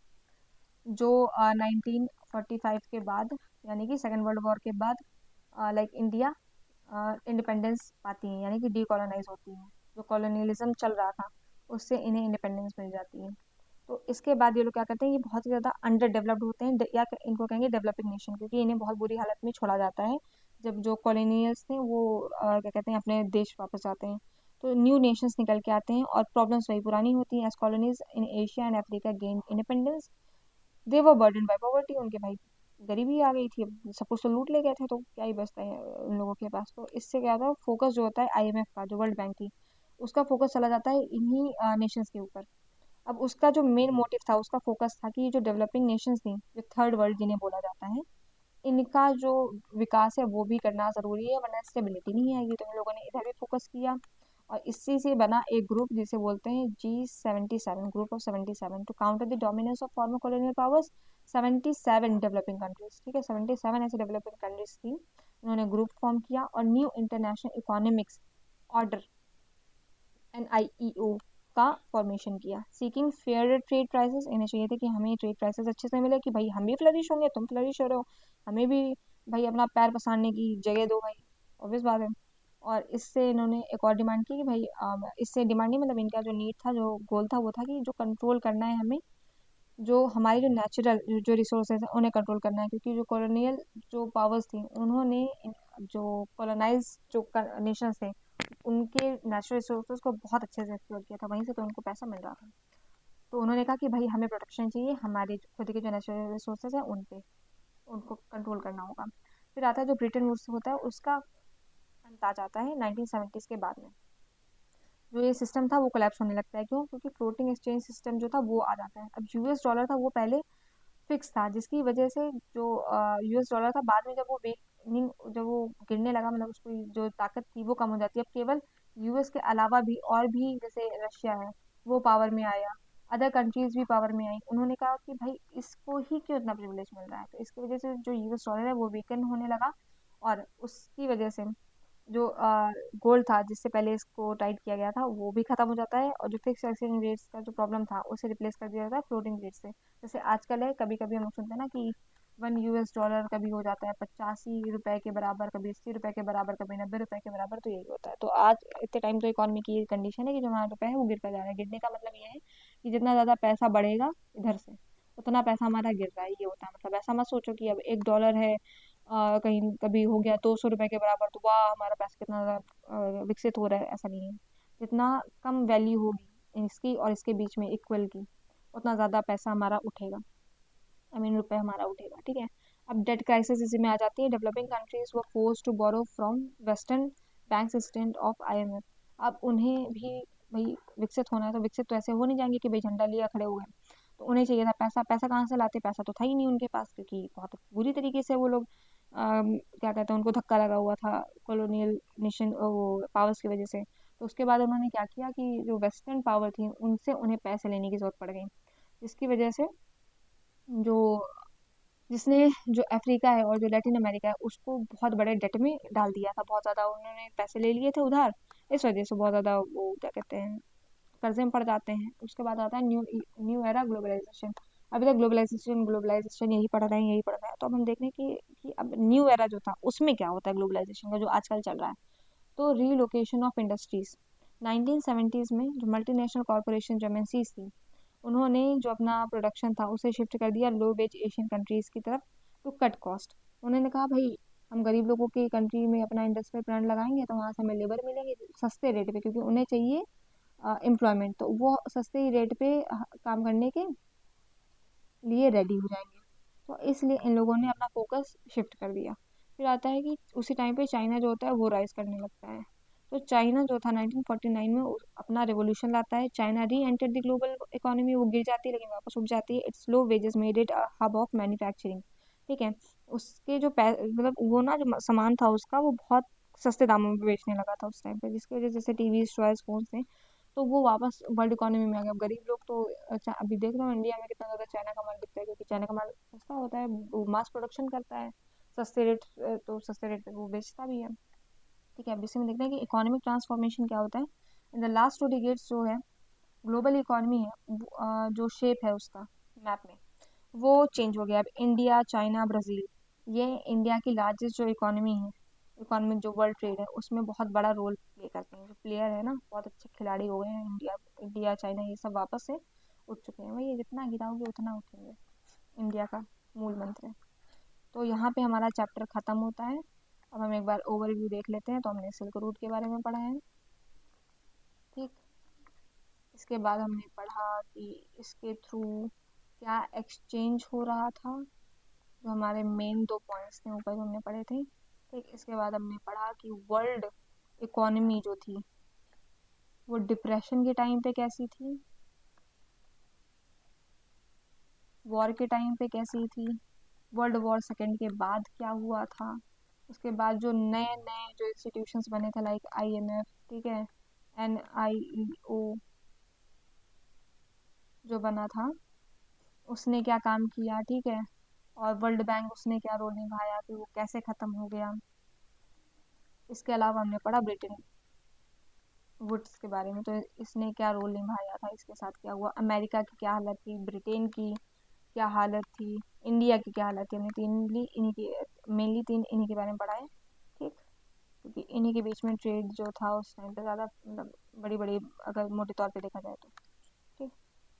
जो 1945 के बाद, यानी कि सेकेंड वर्ल्ड वॉर के बाद, लाइक इंडिया इंडिपेंडेंस पाती हैं, यानी कि डीकोलोनाइज होती हैं। जो कॉलोनियलिज्म चल रहा था उससे इन्हें इंडिपेंडेंस मिल जाती है। तो इसके बाद ये लोग क्या करते हैं, ये बहुत ही ज़्यादा अंडर डेवलप्ड होते हैं, या इनको कहेंगे डेवलपिंग नेशन, क्योंकि इन्हें बहुत बुरी हालत में छोड़ा जाता है जब जो कॉलोनियल्स थे वो क्या कहते हैं अपने देश वापस जाते हैं। तो न्यू नेशंस निकल के आते हैं और प्रॉब्लम्स वही पुरानी होती हैं। As colonies in Asia and Africa gain independence, they were burden by poverty. उनके भाई गरीबी आ गई थी, अब सब कुछ तो लूट ले गए थे, तो क्या ही बचता है उन लोगों के पास। तो इससे क्या होता है, फोकस जो होता है IMF का, जो वर्ल्ड बैंक की, उसका फोकस चला जाता है इन्हीं नेशंस के ऊपर। अब उसका जो मेन मोटिव था, उसका फोकस था कि ये जो डेवलपिंग नेशंस थी, जो थर्ड वर्ल्ड जिन्हें बोला जाता है, इनका जो विकास है वो भी करना ज़रूरी है, वरना स्टेबिलिटी नहीं आएगी। तो इन लोगों ने इधर भी फोकस किया, और इसी से बना एक ग्रुप जिसे बोलते हैं G77, group of 77, to counter the dominance of former colonial powers. 77 developing countries, ठीक है, 77 ऐसी डेवलपिंग कंट्रीज थी। उन्होंने ग्रुप फॉर्म किया और new international economics order NIEO का फॉर्मेशन किया, सीकिंग फेयर ट्रेड प्राइसेस। इन्हें चाहिए था कि हमें ट्रेड प्राइसेस अच्छे से मिले, कि भाई हम भी फ्लरिश होंगे, तुम फ्लरिश हो रहे हो, हमें भी भाई अपना पैर पसारने की जगह दो भाई, ऑब्वियस बात है। और इससे इन्होंने एक और डिमांड की कि भाई इससे डिमांड नहीं, मतलब इनका जो नीड था, जो गोल था, वो था कि जो कंट्रोल करना है हमें, जो हमारी जो नेचुरल जो रिसोर्सेज हैं उन्हें कंट्रोल करना है, क्योंकि जो कॉलोनियल जो पावर्स थी उन्होंने जो कॉलोनाइज जो नेशंस थे उनके नेचुरल रिसोर्सेज को बहुत अच्छे से एक्सप्लोर किया था, वहीं से तो उनको पैसा मिल रहा था। तो उन्होंने कहा कि भाई हमें प्रोटेक्शन चाहिए, हमारे खुद के जो नेचुरल रिसोर्सेज हैं उन पे उनको कंट्रोल करना होगा। फिर आता है जो ब्रिटेन वुड्स होता है, उसका अंत आ जाता है 1970s के बाद में। जो ये सिस्टम था वो कोलैप्स होने लगता है, क्यों? क्योंकि फ्लोटिंग एक्सचेंज सिस्टम जो था वो आ जाता है। अब US डॉलर था वो पहले फिक्स था, जिसकी वजह से जो US डॉलर था, बाद में जब वो वीकनिंग, जब वो गिरने लगा, मतलब उसकी जो ताकत थी वो कम हो जाती है। अब केवल US के अलावा भी और भी, जैसे रशिया है, वो पावर में आया, अदर कंट्रीज भी पावर में आई। उन्होंने कहा कि भाई इसको ही क्यों इतना प्रिविलेज मिल रहा है, तो इसकी वजह से जो US डॉलर है वो वीकन होने लगा, और उसकी वजह से जो गोल्ड था जिससे पहले इसको टाइट किया गया था वो भी खत्म हो जाता है, और जो फिक्स एक्सचेंज रेट्स का जो प्रॉब्लम था उसे रिप्लेस कर दिया जाता है फ्लोटिंग रेट से। जैसे आजकल है, कभी कभी हम लोग सुनते हैं ना कि 1 US डॉलर कभी हो जाता है 85 रुपए के बराबर, कभी 80 रुपए के बराबर, कभी 90 रुपए के बराबर, तो यही होता है। तो आज इतने टाइम तो इकोनॉमी की ये कंडीशन है कि जो हमारा रुपया है वो गिरता जा रहा है। गिरने का मतलब ये है कि जितना ज़्यादा पैसा बढ़ेगा इधर से, उतना पैसा हमारा गिर रहा है, ये होता है। मतलब ऐसा मत सोचो कि अब 1 डॉलर है, कहीं कभी हो गया 200 रुपए के बराबर, तो वाह हमारा पैसा कितना ज़्यादा विकसित हो रहा है, ऐसा नहीं है। जितना कम वैल्यू होगी इसकी और इसके बीच में इक्वल की, उतना ज़्यादा पैसा हमारा उठेगा, रुपए हमारा उठेगा, ठीक है। अब डेट क्राइसिस इसी में आ जाती है। Developing countries were force to borrow from western banks instead of IMF। अब उन्हें भी भाई विकसित होना है, तो विकसित तो ऐसे हो नहीं जाएंगे कि भाई झंडा लिया खड़े हुए। तो उन्हें चाहिए था पैसा। पैसा कहाँ से लाते? पैसा तो था ही नहीं उनके पास, क्योंकि बहुत बुरी तरीके से वो लोग क्या कहते हैं, उनको धक्का लगा हुआ था कॉलोनियल नेशन वो पावर्स की वजह से। तो उसके बाद उन्होंने क्या किया कि जो वेस्टर्न पावर थी उनसे उन्हें पैसे लेने की जरूरत पड़ गई, जिसकी वजह से जो जिसने जो अफ्रीका है और जो लैटिन अमेरिका है उसको बहुत बड़े डेट में डाल दिया था। बहुत ज़्यादा उन्होंने पैसे ले लिए थे उधार, इस वजह से बहुत ज़्यादा वो क्या कहते हैं कर्जे में पड़ जाते हैं। उसके बाद आता है न्यू न्यू एरा ग्लोबलाइजेशन। अभी तक ग्लोबलाइजेशन ग्लोबलाइजेशन यही पढ़ रहे हैं, यही पढ़ रहे हैं। तो अब हम देख रहे हैं कि अब न्यू एरा जो था उसमें क्या होता है ग्लोबलाइजेशन का, जो आजकल चल रहा है। तो रीलोकेशन ऑफ इंडस्ट्रीज। 1970s में जो मल्टीनेशनल कॉरपोरेशन जो MNCs थी, उन्होंने जो अपना प्रोडक्शन था उसे शिफ्ट कर दिया लो वेज एशियन कंट्रीज की तरफ, टू कट कॉस्ट। उन्होंने कहा भाई हम गरीब लोगों की कंट्री में अपना इंडस्ट्रियल प्लांट लगाएंगे तो वहाँ से हमें लेबर मिलेंगे सस्ते रेट पे, क्योंकि उन्हें चाहिए एम्प्लॉयमेंट, तो वो सस्ते ही रेट पे काम करने के लिए रेडी हो जाएंगे। तो इसलिए इन लोगों ने अपना फोकस शिफ्ट कर दिया। फिर आता है कि उसी टाइम पे चाइना जो होता है वो राइज करने लगता है। तो चाइना जो था 1949 में अपना रेवोल्यूशन लाता है। चाइना री एंटर द ग्लोबल इकोनॉमी, वो गिर जाती है लेकिन वापस उठ जाती है। It's low wages made it hub of manufacturing, ठीक है। उसके जो मतलब वो ना जो सामान था उसका वो बहुत सस्ते दामों में बेचने लगा था उस टाइम पे, जिसकी वजह से जैसे टीवी टॉयज फोन थे, तो वो वापस वर्ल्ड इकोनॉमी में आ गया। अब गरीब लोग तो अच्छा अभी देख रहे हो इंडिया में कितना ज़्यादा चाइना का माल बिकता है, क्योंकि चाइना का माल सस्ता होता है, वो मास प्रोडक्शन करता है सस्ते रेट, तो सस्ते रेट पे वो बेचता भी है। ठीक है, अब इसी में देखते हैं कि इकोनॉमिक ट्रांसफॉर्मेशन क्या होता है। इन द लास्ट 2 डिकेड्स जो है ग्लोबल इकोनॉमी है जो शेप है उसका मैप में वो चेंज हो गया। अब इंडिया, चाइना, ब्राज़ील, ये इंडिया की लार्जेस्ट जो इकोनॉमी है, इकोनॉमिक जो वर्ल्ड ट्रेड है उसमें बहुत बड़ा रोल प्ले करते हैं। जो प्लेयर है ना, बहुत अच्छे खिलाड़ी हो गए हैं। इंडिया चाइना ये सब वापस से उठ चुके हैं। वही जितना गिराओगे उतना उठेंगे, इंडिया का मूल मंत्र है। तो यहाँ पे हमारा चैप्टर ख़त्म होता है। अब हम एक बार ओवरव्यू देख लेते हैं। तो हमने सिल्क रूट के बारे में पढ़ा है। ठीक, इसके बाद हमने पढ़ा कि इसके थ्रू क्या एक्सचेंज हो रहा था, जो हमारे मेन 2 पॉइंट्स थे ऊपर जो हमने पढ़े थे। ठीक, इसके बाद हमने पढ़ा कि वर्ल्ड इकोनॉमी जो थी वो डिप्रेशन के टाइम पे कैसी थी, वॉर के टाइम पे कैसी थी, वर्ल्ड वॉर सेकेंड के बाद क्या हुआ था, उसके बाद जो नए नए जो इंस्टीट्यूशंस बने थे लाइक IMF, ठीक है, NIEO जो बना था उसने क्या काम किया, ठीक है, और वर्ल्ड बैंक उसने क्या रोल निभाया, कि वो कैसे ख़त्म हो गया। इसके अलावा हमने पढ़ा ब्रिटेन वुड्स के बारे में, तो इसने क्या रोल निभाया था, इसके साथ क्या हुआ, अमेरिका की क्या हालत थी, ब्रिटेन की क्या हालत थी, इंडिया की क्या हालत थी। हमने मेनली तीन इन्हीं के बारे में पढ़ा है। ठीक, क्योंकि इन्हीं के बीच में ट्रेड जो था उस टाइम पे ज़्यादा मतलब बड़ी बड़ी, अगर मोटे तौर पे देखा जाए तो। ठीक,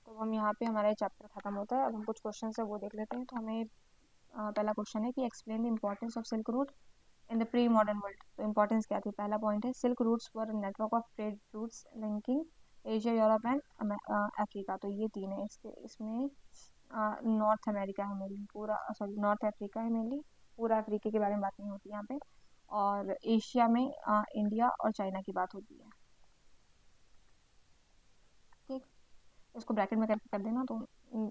तो हम यहाँ पे हमारा चैप्टर ख़त्म होता है। अब हम कुछ क्वेश्चन है वो देख लेते हैं। तो हमें पहला क्वेश्चन है कि explain the importance of silk route in the pre modern world. तो इम्पोर्टेंस क्या थी, पहला पॉइंट है silk routes were network of trade routes linking Asia, Europe and Africa. तो ये तीन है। इसमें नॉर्थ अमेरिका है मेनली, पूरा सॉरी नॉर्थ अफ्रीका है मेनली, पूरा अफ्रीका के बारे में बात नहीं होती यहाँ पे। और एशिया में इंडिया और चाइना की बात होती है। ठीक, इसको ब्रैकेट में करके कर देना तो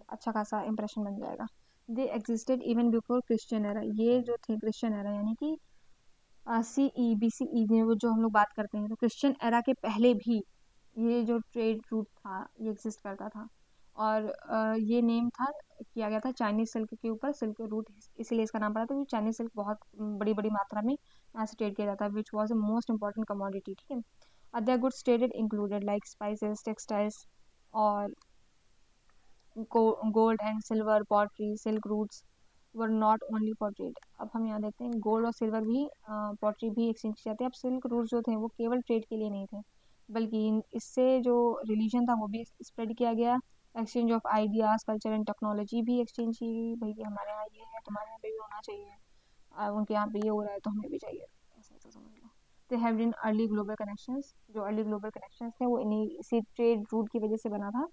अच्छा खासा इंप्रेशन बन जाएगा। They existed even before Christian era. ये जो थे क्रिश्चियन एरा यानी कि CE BCE में वो जो हम लोग बात करते हैं, तो क्रिश्चियन एरा के पहले भी ये जो ट्रेड रूट था ये एग्जिस्ट करता था। और ये नेम था किया गया था चाइनीज सिल्क के ऊपर, सिल्क रूट इसीलिए इसका नाम पड़ा था, क्योंकि चाइनीज सिल्क बहुत बड़ी बड़ी मात्रा में यहाँ से ट्रेड किया जाता है, which was a most important commodity. ठीक है, other goods traded included like spices, textiles और gold and silver, pottery, silk routes were not only for trade. अब हम यहाँ देखते हैं गोल्ड और सिल्वर भी, पॉटरी भी एक्सचेंज किए जाते हैं। अब सिल्क रूट्स जो थे वो केवल ट्रेड के लिए नहीं थे, बल्कि इससे जो रिलीजन था वो भी स्प्रेड किया गया। Exchange of ideas, culture and technology भी एक्सचेंज की गई। भाई हमारे यहाँ ये है, तुम्हारे यहाँ पे भी होना चाहिए, उनके यहाँ पे ये हो रहा है तो हमें भी चाहिए, ऐसा ऐसा समझ लो। They have been early global connections. जो अर्ली ग्लोबल कनेक्शंस थे वो इन्हीं इसी ट्रेड रूट की वजह से बना था,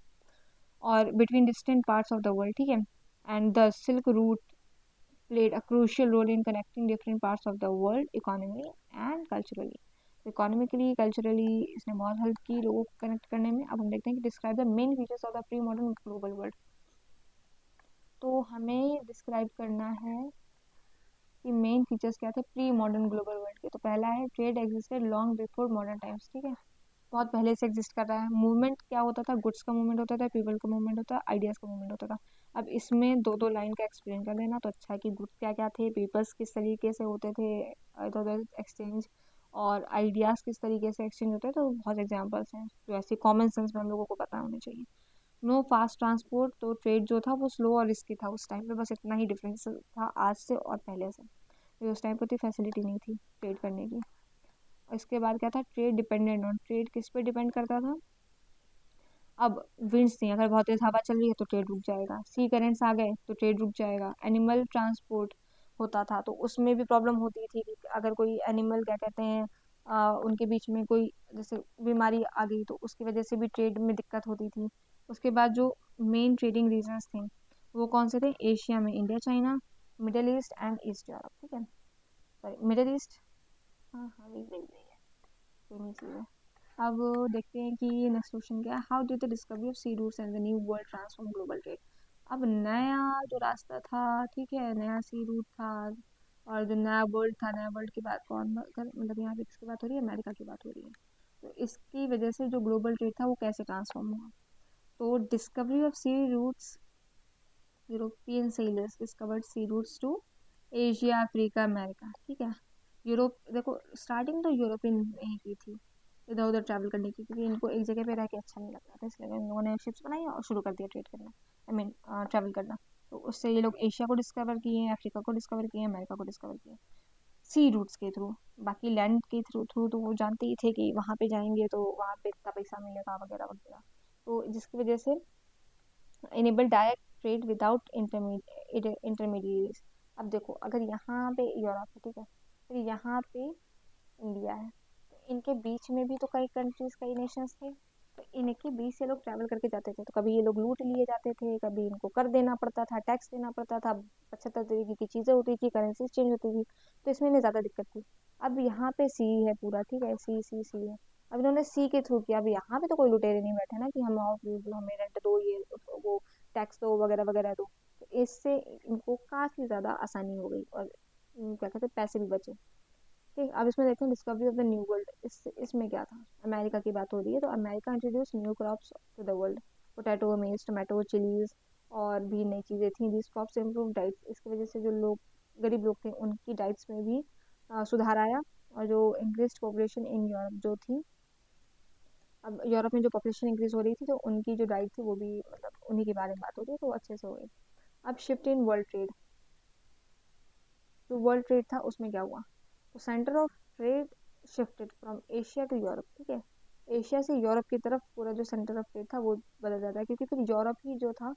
और between distant parts of the world. ठीक है, and the silk route played a crucial role in connecting different parts of the world economy and culturally। तो इकोनॉमिकली कल्चरली इसने बहुत हेल्प की लोगों को कनेक्ट करने में। अब हम देखते हैं कि describe the main features of the pre modern global world. तो हमें डिस्क्राइब करना है कि मेन फीचर्स क्या थे प्री मॉडर्न ग्लोबल वर्ल्ड के। तो पहला है trade existed long before modern times. ठीक है, बहुत पहले से एग्जिस्ट कर रहा है। मूवमेंट क्या होता था, गुड्स का मूवमेंट होता था, पीपल का मूवमेंट होता था, आइडियाज़ का मूवमेंट होता था। अब इसमें दो दो लाइन का एक्सप्लेन कर देना तो अच्छा है, कि गुड्स क्या क्या थे, पीपल्स किस तरीके से होते थे इधर उधर एक्सचेंज, और आइडियाज़ किस तरीके से एक्सचेंज होते हैं। तो बहुत एग्जाम्पल्स हैं जो ऐसे कॉमन सेंस में हम लोगों को पता होने चाहिए। No fast transport. तो ट्रेड जो था वो स्लो और रिस्की था उस टाइम पे, बस इतना ही डिफरेंस था आज से और पहले से। तो उस टाइम पर उतनी फैसिलिटी नहीं थी ट्रेड करने की। इसके बाद क्या था, ट्रेड डिपेंडेंट ऑन। ट्रेड किस पे डिपेंड करता था, अब विंड्स थी, अगर बहुत तेज हवा चल रही है तो ट्रेड रुक जाएगा, सी करेंट्स आ गए तो ट्रेड रुक जाएगा। एनिमल ट्रांसपोर्ट होता था तो उसमें भी प्रॉब्लम होती थी, कि अगर कोई एनिमल क्या कहते हैं उनके बीच में कोई जैसे बीमारी आ गई तो उसकी वजह से भी ट्रेड में दिक्कत होती थी। उसके बाद जो मेन ट्रेडिंग रीजन्स थे वो कौन से थे, एशिया में India, China, middle east and east Europe. ठीक है, सॉरी मिडल ईस्ट, हाँ हाँ वही वही वही है, सेम ही चीज़ है। अब देखते हैं कि नेक्स्ट क्वेश्चन क्या है, how did the discovery of sea roots and the new world transform global trade. अब नया जो रास्ता था, ठीक है, नया सी रूट था, और जो नया वर्ल्ड था, नया वर्ल्ड की बात कौन मतलब यहाँ पे किसकी बात हो रही है, अमेरिका की बात हो रही है। तो इसकी वजह से जो ग्लोबल ट्रेड था वो कैसे ट्रांसफॉर्म हुआ। तो discovery of sea routes, European sailors discovered sea routes to Asia, Africa, America. ठीक है, यूरोप देखो स्टार्टिंग तो यूरोपियन ने ही की थी इधर उधर ट्रैवल करने की, क्योंकि इनको एक जगह पे रह के अच्छा नहीं लगता था, इसलिए इन लोगों ने शिप्स बनाई और शुरू कर दिया ट्रेड करना, आई मीन ट्रैवल करना। तो उससे ये लोग एशिया को डिस्कवर किए, अफ्रीका को डिस्कवर किए, अमेरिका को डिस्कवर किए सी रूट्स के थ्रू। बाकी लैंड के थ्रू थ्रू तो वो जानते ही थे कि वहाँ पे जाएंगे तो वहाँ पे इतना पैसा मिलेगा वगैरह वगैरह। तो जिसकी वजह से enable direct trade without intermediates. अब देखो अगर यहाँ पे यूरोप है, ठीक है, फिर यहाँ पे इंडिया है, तो इनके बीच में भी तो कई कंट्रीज कई नेशंस थे, तो इनके बीच से लोग ट्रैवल करके जाते थे, तो कभी ये लोग लूट लिए जाते थे, कभी इनको कर देना पड़ता था, टैक्स देना पड़ता था, 75 तरीके की चीज़ें होती थी, करेंसी चेंज होती थी, तो इसमें इन्हें ज़्यादा दिक्कत थी। अब यहाँ पे सी है पूरा, ठीक है, सी सी सी है। अब इन्होंने सी के थ्रू किया, अब यहाँ पे तो कोई लुटेरे नहीं बैठे ना कि हम आओ हमें रेंट दो, ये वो टैक्स दो वगैरह वगैरह दो। तो इससे इनको काफ़ी ज़्यादा आसानी हो गई और क्या कहते हैं पैसे भी बचे। ठीक, अब इसमें देखते हैं discovery of the new world. इसमें क्या था, अमेरिका की बात हो रही है, तो America introduce new crops to the world, potato, maize, tomato, chillies और भी नई चीज़ें थी। दिस क्रॉप्स इम्प्रूव डाइट्स, इसकी वजह से जो लोग गरीब लोग थे उनकी डाइट्स में भी सुधार आया। और जो इंक्रीज पॉपुलेशन इन यूरोप जो थी, अब यूरोप में जो पॉपुलेशन इंक्रीज हो रही थी तो उनकी जो डाइट थी वो भी मतलब उन्हीं के बारे में बात हो रही है, तो वो अच्छे से हो गई। अब शिफ्ट इन वर्ल्ड ट्रेड, जो वर्ल्ड ट्रेड था उसमें क्या हुआ, तो centre of trade shifted from Asia to Europe. ठीक है, एशिया से यूरोप की तरफ पूरा जो सेंटर ऑफ ट्रेड था वो बदल जाता है, क्योंकि फिर यूरोप ही जो था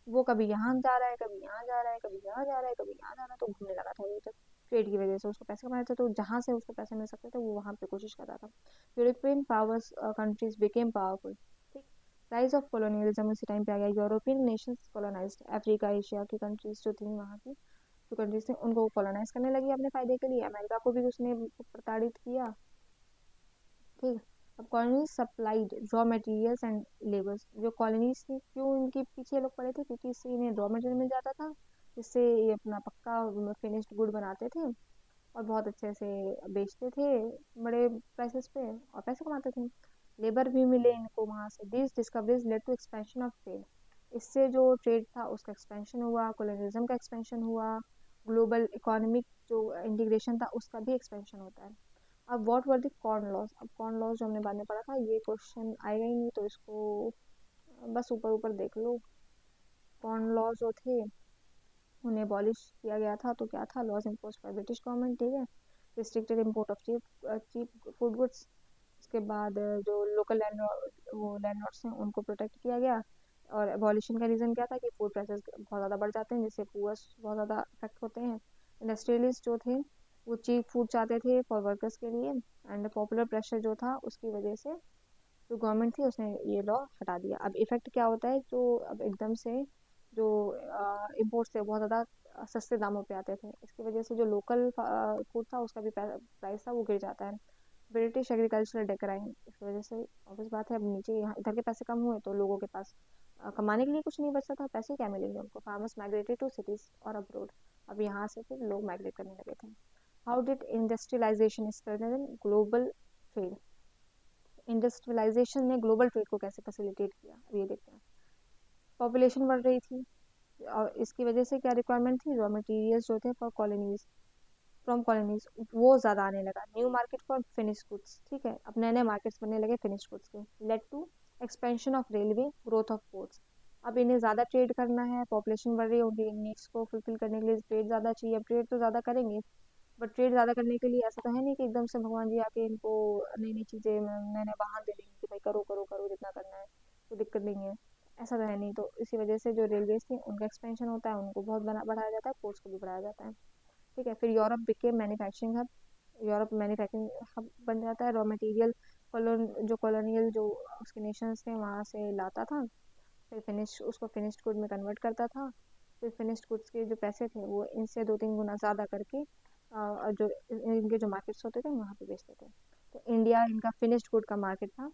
वो कभी यहाँ जा रहा है, कभी यहाँ जा रहा है, कभी यहाँ जा रहा है, कभी यहाँ जा रहा है, तो घूमने लगा था ये जब ट्रेड की वजह से उसको पैसे कमाने थे, तो जहाँ से उसको पैसे मिल सकते थे वो वहाँ पे कोशिश कर रहा था। European powers countries became powerful. ठीक, राइज ऑफ कोलोनियलिज्म इसी टाइम पे आ गया। European Nations colonised Africa, Asia की कंट्रीज जो थी वहाँ की जो कंट्रीज थे उनको कॉलोनाइज करने लगी अपने फायदे के लिए। अमेरिका को भी उसने प्रताड़ित किया। ठीक, अब colonies supplied raw materials and labours, जो कॉलोनीज थी क्यों इनके पीछे लोग पड़े थे, क्योंकि इससे इन्हें रॉ मटेरियल मिल जाता था, जिससे ये अपना पक्का फिनिश्ड गुड बनाते थे और बहुत अच्छे से बेचते थे बड़े प्राइसेस पे और पैसे कमाते थे। लेबर भी मिले इनको वहाँ से। This discoveries led to expansion of trade, इससे जो ट्रेड था उसका एक्सपेंशन हुआ, कोलोनिज्म का एक्सपेंशन हुआ, ग्लोबल इकोनॉमिक जो इंटीग्रेशन था उसका भी एक्सपेंशन होता है। अब what were the corn laws, अब कॉर्न लॉज जो हमने बाद में पढ़ा था, ये क्वेश्चन आएगा ही नहीं तो इसको बस ऊपर ऊपर देख लो। कॉर्न लॉज जो थे उन्हें अबॉलिश किया गया था, तो क्या था, laws impose by British government. ठीक है, restricted import of cheap food goods. उसके बाद जो लोकल लैंड वो लैंडलॉर्ड्स हैं उनको प्रोटेक्ट किया गया। और एबॉलिशन का रीज़न क्या था कि फूड प्राइसेस बहुत ज़्यादा बढ़ जाते हैं, जिससे पुअर्स बहुत ज़्यादा अफेक्ट होते हैं। इंडस्ट्रियलिस्ट जो थे वो चीप फूड चाहते थे फॉर वर्कर्स के लिए, एंड पॉपुलर प्रेशर जो था उसकी वजह से जो गवर्नमेंट थी उसने ये लॉ हटा दिया। अब इफेक्ट क्या होता है, जो अब एकदम से जो इम्पोर्ट्स थे बहुत ज़्यादा सस्ते दामों पे आते थे, इसकी वजह से जो लोकल फूड था उसका भी प्राइस था वो गिर जाता है। ब्रिटिश एग्रीकल्चरल डिक्लाइन, इस वजह से ऑब्वियस बात है अब नीचे यहाँ इधर के पैसे कम हुए तो लोगों के पास कमाने के लिए कुछ नहीं बचता था, पैसे क्या मिलेंगे उनको। फार्मर्स माइग्रेटेड टू सिटीज और अब्रोड, अब यहाँ से फिर लोग माइग्रेट करने लगे थे। How did industrialisation strengthen global trade, industrialisation ने ग्लोबल ट्रेड को कैसे फैसिलिटेट किया, अब ये देखते हैं। पॉपुलेशन बढ़ रही थी और इसकी वजह से क्या रिक्वायरमेंट थी, रॉ मटेरियल्स जो थे फॉर कॉलोनीज, फ्रॉम कॉलोनीज वो ज़्यादा आने लगा। New market for finish goods, ठीक है, अब नए नए मार्केट्स बनने लगे फिनिश गुड्स के। Led to expansion of railway, growth of ports, अब इन्हें ज़्यादा ट्रेड करना है, पॉपुलेशन बढ़ रही है, उनकी नीड्स को फुलफिल करने के लिए ट्रेड ज़्यादा चाहिए। अब ट्रेड तो ज़्यादा करेंगे, बट ट्रेड ज़्यादा करने के लिए ऐसा तो है नहीं कि एकदम से भगवान जी आके इनको नई नई चीज़ें नए नए वाहन दे देंगे कि भाई करो करो करो जितना करना है, कोई दिक्कत नहीं है, ऐसा तो है नहीं। तो इसी वजह से जो रेलवेज थी उनका एक्सपेंशन होता है, उनको बहुत बढ़ाया जाता है, पोर्ट्स को भी बढ़ाया जाता है। ठीक है, फिर Europe became manufacturing hub, Europe manufacturing hub बन जाता है। रॉ मटेरियल जो कॉलोनियल जो उसके नेशंस थे वहाँ से लाता था, फिर फिनिश उसको फिनिश्ड गुड में कन्वर्ट करता था, फिर फिनिश्ड गुड्स के जो पैसे थे वो इनसे 2-3 गुना ज़्यादा करके जो इनके जो मार्केट्स होते थे वहाँ पे बेचते थे। तो इंडिया इनका फिनिश्ड गुड का मार्केट था,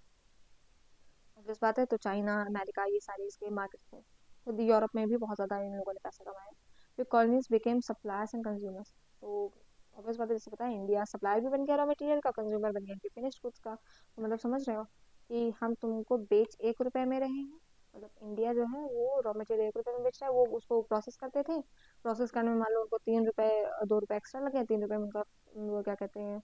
ऑब्वियस बात है, तो चाइना, अमेरिका, ये सारे इसके मार्केट थे। खुद यूरोप में भी बहुत ज़्यादा इन लोगों ने पैसा कमाया। फिर colonies became suppliers and consumers, तो ऑब्वियस बात है, जैसे पता है इंडिया सप्लायर भी बन गया रॉ मटेरियल का, कंज्यूमर बन गया फिनिश्ड गुड्स का। तो मतलब समझ रहे हो कि हम तुमको बेच 1 रुपए में रहे हैं। मतलब इंडिया जो है वो रॉ मटेरियल 1 रुपए में बेच रहा है, वो उसको प्रोसेस करते थे। प्रोसेस करने में मान लो उनको 3 रुपए 2 रुपए एक्स्ट्रा लगे, 3 रुपए में उनका वो क्या कहते हैं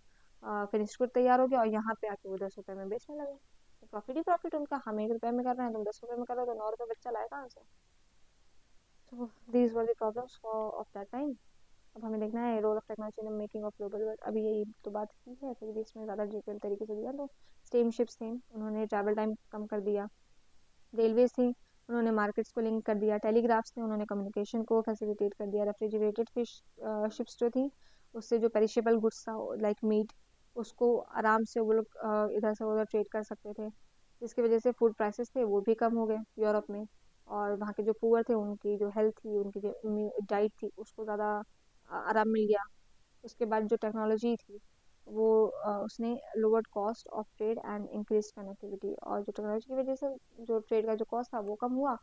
फिनिश्ड गुड तैयार हो गया, और यहाँ पे आके वो 10 रुपए में बेचने लगे। तो प्रॉफिट ही प्रॉफिट उनका। हम 1 रुपए में कर रहे हैं, तुम 10 रुपए में कर रहे हो, तो 9 रुपए बच्चा लाए कहाँ से? तो these were the problems of that time. अब हमें देखना है role of technology in making of global world. अभी यही तो बात की है, फिर भी इसमें ज़्यादा डिटेल तरीके से दिया। तो स्टीमशिप्स थी, उन्होंने ट्रैवल टाइम कम कर दिया। रेलवेज थी, उन्होंने मार्केट्स को लिंक कर दिया। टेलीग्राफ्स थे, उन्होंने कम्युनिकेशन को फैसिलिटेट कर दिया। रेफ्रिजरेटेड फिश शिप्स जो थी, उससे जो पेरिशेबल गुड्स था लाइक मीट, उसको आराम से वो लोग इधर से उधर ट्रेड कर सकते थे, जिसकी वजह से फूड प्राइसेस थे वो भी कम हो गए यूरोप में। और वहाँ के जो पुअर थे उनकी जो हेल्थ थी, उनकी जो डाइट थी, उसको ज़्यादा आराम मिल गया। उसके बाद जो टेक्नोलॉजी थी वो उसने lowered cost of trade and increase connectivity. और जो टेक्नोलॉजी की वजह से जो ट्रेड का जो कॉस्ट था वो कम हुआ,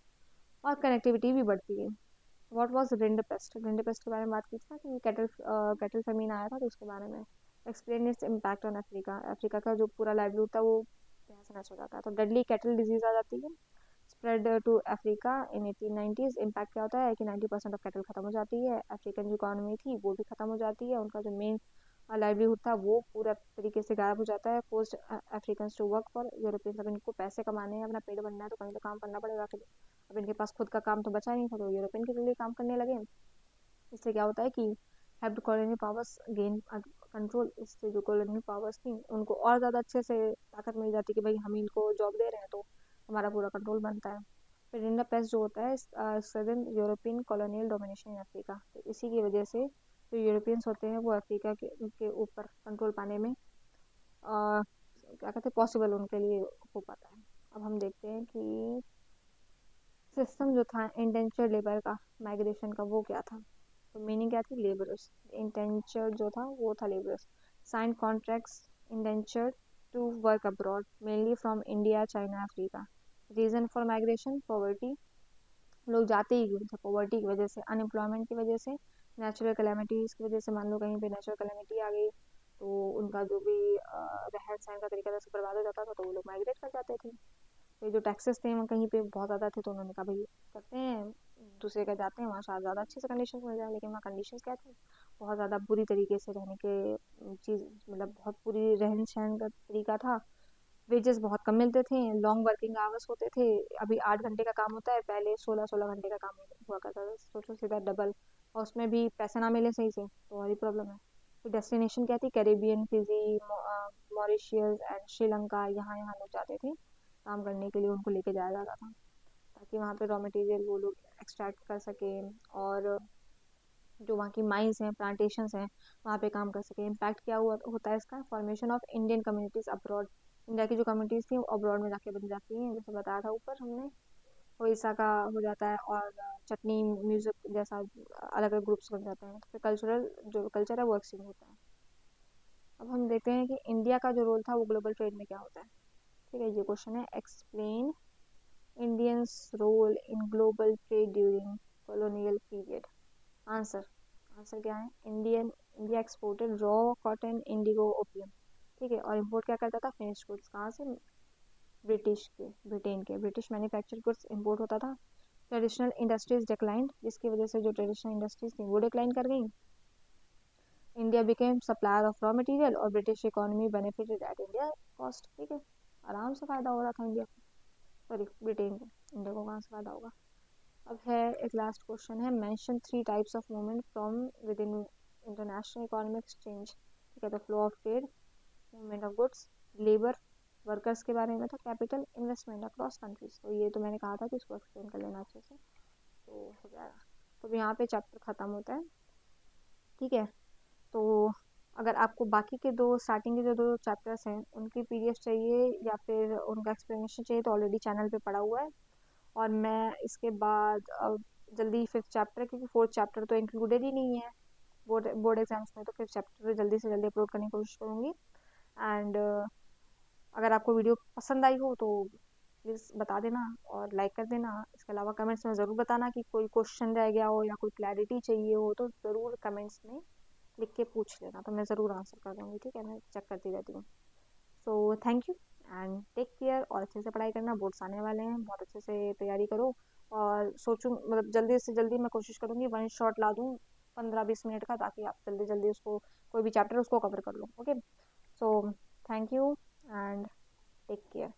और कनेक्टिविटी भी बढ़ती गई। What was rinderpest? रिंडरपेस्ट के बारे में बात की थी ना कि कैटल फेमिन आया था, तो उसके बारे में explain its impact on Africa. Africa का जो पूरा लाइवलीहुड था वो तहस नहस हो जाता है। तो डेडली कैटल डिजीज आ जाती है, spread to Africa in 1890s। Impact क्या होता है कि 90% ऑफ कैटल खत्म हो जाती है। अफ्रीकन जो इकोनॉमी थी वो भी खत्म हो जाती है, उनका जो मेन लाइवलीहुड था वो पूरा तरीके से गायब हो जाता है। Forced African to work for Europeans. अब इनको पैसे कमाने हैं, अपना पेट भरना है, तो कहीं तो काम करना पड़ेगा। फिर अब इनके पास खुद का काम तो बचा नहीं था, तो यूरोपियन के लिए काम करने लगे। इससे क्या होता है कि help colony powers gain control. इससे जो कॉलोनी पावर्स थी उनको और ज़्यादा अच्छे से ताकत मिल जाती कि भाई हम इनको जॉब दे रहे हैं, तो हमारा पूरा कंट्रोल बनता है। फिर इंडा पेस्ट जो होता है southern European colonial domination in Africa. तो इसी की वजह से जो यूरोपियंस होते हैं वो अफ्रीका के ऊपर कंट्रोल पाने में क्या कहते हैं पॉसिबल उनके लिए हो पाता है। अब हम देखते हैं कि सिस्टम जो था इंडेंचर लेबर का, माइग्रेशन का, वो क्या था। तो मीनिंग क्या थी? लेबरर्स। इंडेंचर जो था वो था labourers. Sign contracts indenture to work abroad mainly from India, China, Africa. Reason for migration poverty. लोग जाते ही क्यों थे? पॉवर्टी की वजह से, अनएम्प्लॉयमेंट की वजह से, नेचुरल कैलेमिटीज़ की वजह से। मान लो कहीं पे नेचुरल कैलेमिटी आ गई, तो उनका जो भी रहन सहन का तरीका था सब बर्बाद हो जाता था, तो वो लोग माइग्रेट कर जाते थे। फिर जो टैक्सेस थे वो कहीं पे बहुत ज़्यादा थे, तो उन्होंने कहा भाई करते हैं दूसरे के जाते हैं, वहाँ शायद ज़्यादा अच्छे से कंडीशन मिल जाए। लेकिन वहाँ कंडीशंस क्या थी? बहुत ज़्यादा बुरी तरीके से रहने के चीज़, मतलब बहुत बुरी रहन सहन का तरीका था। वेजेस बहुत कम मिलते थे, लॉन्ग वर्किंग आवर्स होते थे। अभी 8 घंटे का काम होता है, पहले 16-16 घंटे का काम हुआ करता था। सोचो सीधा डबल, और उसमें भी पैसे ना मिले सही से, तो और ही प्रॉब्लम है। फिर डेस्टिनेशन क्या थी? Caribbean, Fiji, Mauritius and Sri Lanka. यहाँ यहाँ लोग जाते थे काम करने के लिए, उनको लेके जाया जाता था ताकि वहाँ पे रॉ मटेरियल वो लोग एक्सट्रैक्ट कर सकें, और जो वहाँ की माइंस हैं, प्लांटेशंस हैं, वहाँ पे काम कर सके। इम्पैक्ट क्या हुआ होता है इसका? Formation of Indian communities abroad. India की जो कम्युनिटीज़ थी वो अब्रॉड में जाके बन जाती हैं, जैसे बताया था ऊपर हमने। ओडिशा का हो जाता है, और चटनी म्यूजिक जैसा अलग अलग ग्रुप्स बन जाते हैं। तो फिर कल्चरल जो कल्चर है वो एक्सचेंज होता है। अब हम देखते हैं कि इंडिया का जो रोल था वो ग्लोबल ट्रेड में क्या होता है। ठीक है, ये क्वेश्चन है। Explain Indians role in global trade during colonial period. Answer, answer क्या है? India exported raw cotton, indigo, opium. ठीक है, और इम्पोर्ट क्या करता था? Finished goods. कहाँ से? ब्रिटेन के ब्रिटिश मैन्युफैक्चर गुड्स इम्पोर्ट होता था। ट्रेडिशनल इंडस्ट्रीज डिक्लाइंड, जिसकी वजह से जो ट्रेडिशनल इंडस्ट्रीज थी वो डिक्लाइन कर गई। India became supplier of raw material, और British economy benefited at India cost. ठीक है, आराम से फायदा हो रहा था इंडिया को, सॉरी ब्रिटेन को। इंडिया को कहाँ से फायदा होगा? अब है एक लास्ट क्वेश्चन है। Mention 3 types of movement from with in international economic exchange. ठीक है, तो flow of trade, movement of goods, labour, workers के बारे में था, कैपिटल, इन्वेस्टमेंट अक्रॉस कंट्रीज। तो ये तो मैंने कहा था कि इसको एक्सप्लेन कर लेना अच्छे से, तो हो जाएगा। तो यहाँ पे चैप्टर ख़त्म होता है। ठीक है, तो अगर आपको बाकी के दो स्टार्टिंग के जो दो चैप्टर्स हैं उनकी पीडीएफ चाहिए या फिर उनका एक्सप्लेनेशन चाहिए, तो ऑलरेडी चैनल पे पड़ा हुआ है। और मैं इसके बाद जल्दी 5th चैप्टर, क्योंकि 4th चैप्टर तो इंक्लूडेड ही नहीं है बोर्ड बोर्ड एग्जाम्स में, तो 5th चैप्टर जल्दी से जल्दी अपलोड करने की कोशिश करूँगी। एंड अगर आपको वीडियो पसंद आई हो तो प्लीज़ बता देना और लाइक कर देना। इसके अलावा कमेंट्स में ज़रूर बताना कि कोई क्वेश्चन रह गया हो या कोई क्लैरिटी चाहिए हो, तो ज़रूर कमेंट्स में लिख के पूछ लेना, तो मैं ज़रूर आंसर कर दूँगी, ठीक है? मैं चेक करती रहती हूँ। So thank you and take care, और अच्छे से पढ़ाई करना, बोर्ड्स आने वाले हैं, बहुत अच्छे से तैयारी करो। और सोचूँ मतलब जल्दी से जल्दी मैं कोशिश करूँगी वन शॉट ला दूँ 15-20 मिनट का, ताकि आप जल्दी जल्दी उसको कोई भी चैप्टर उसको कवर कर लो। Okay, so thank you and take care.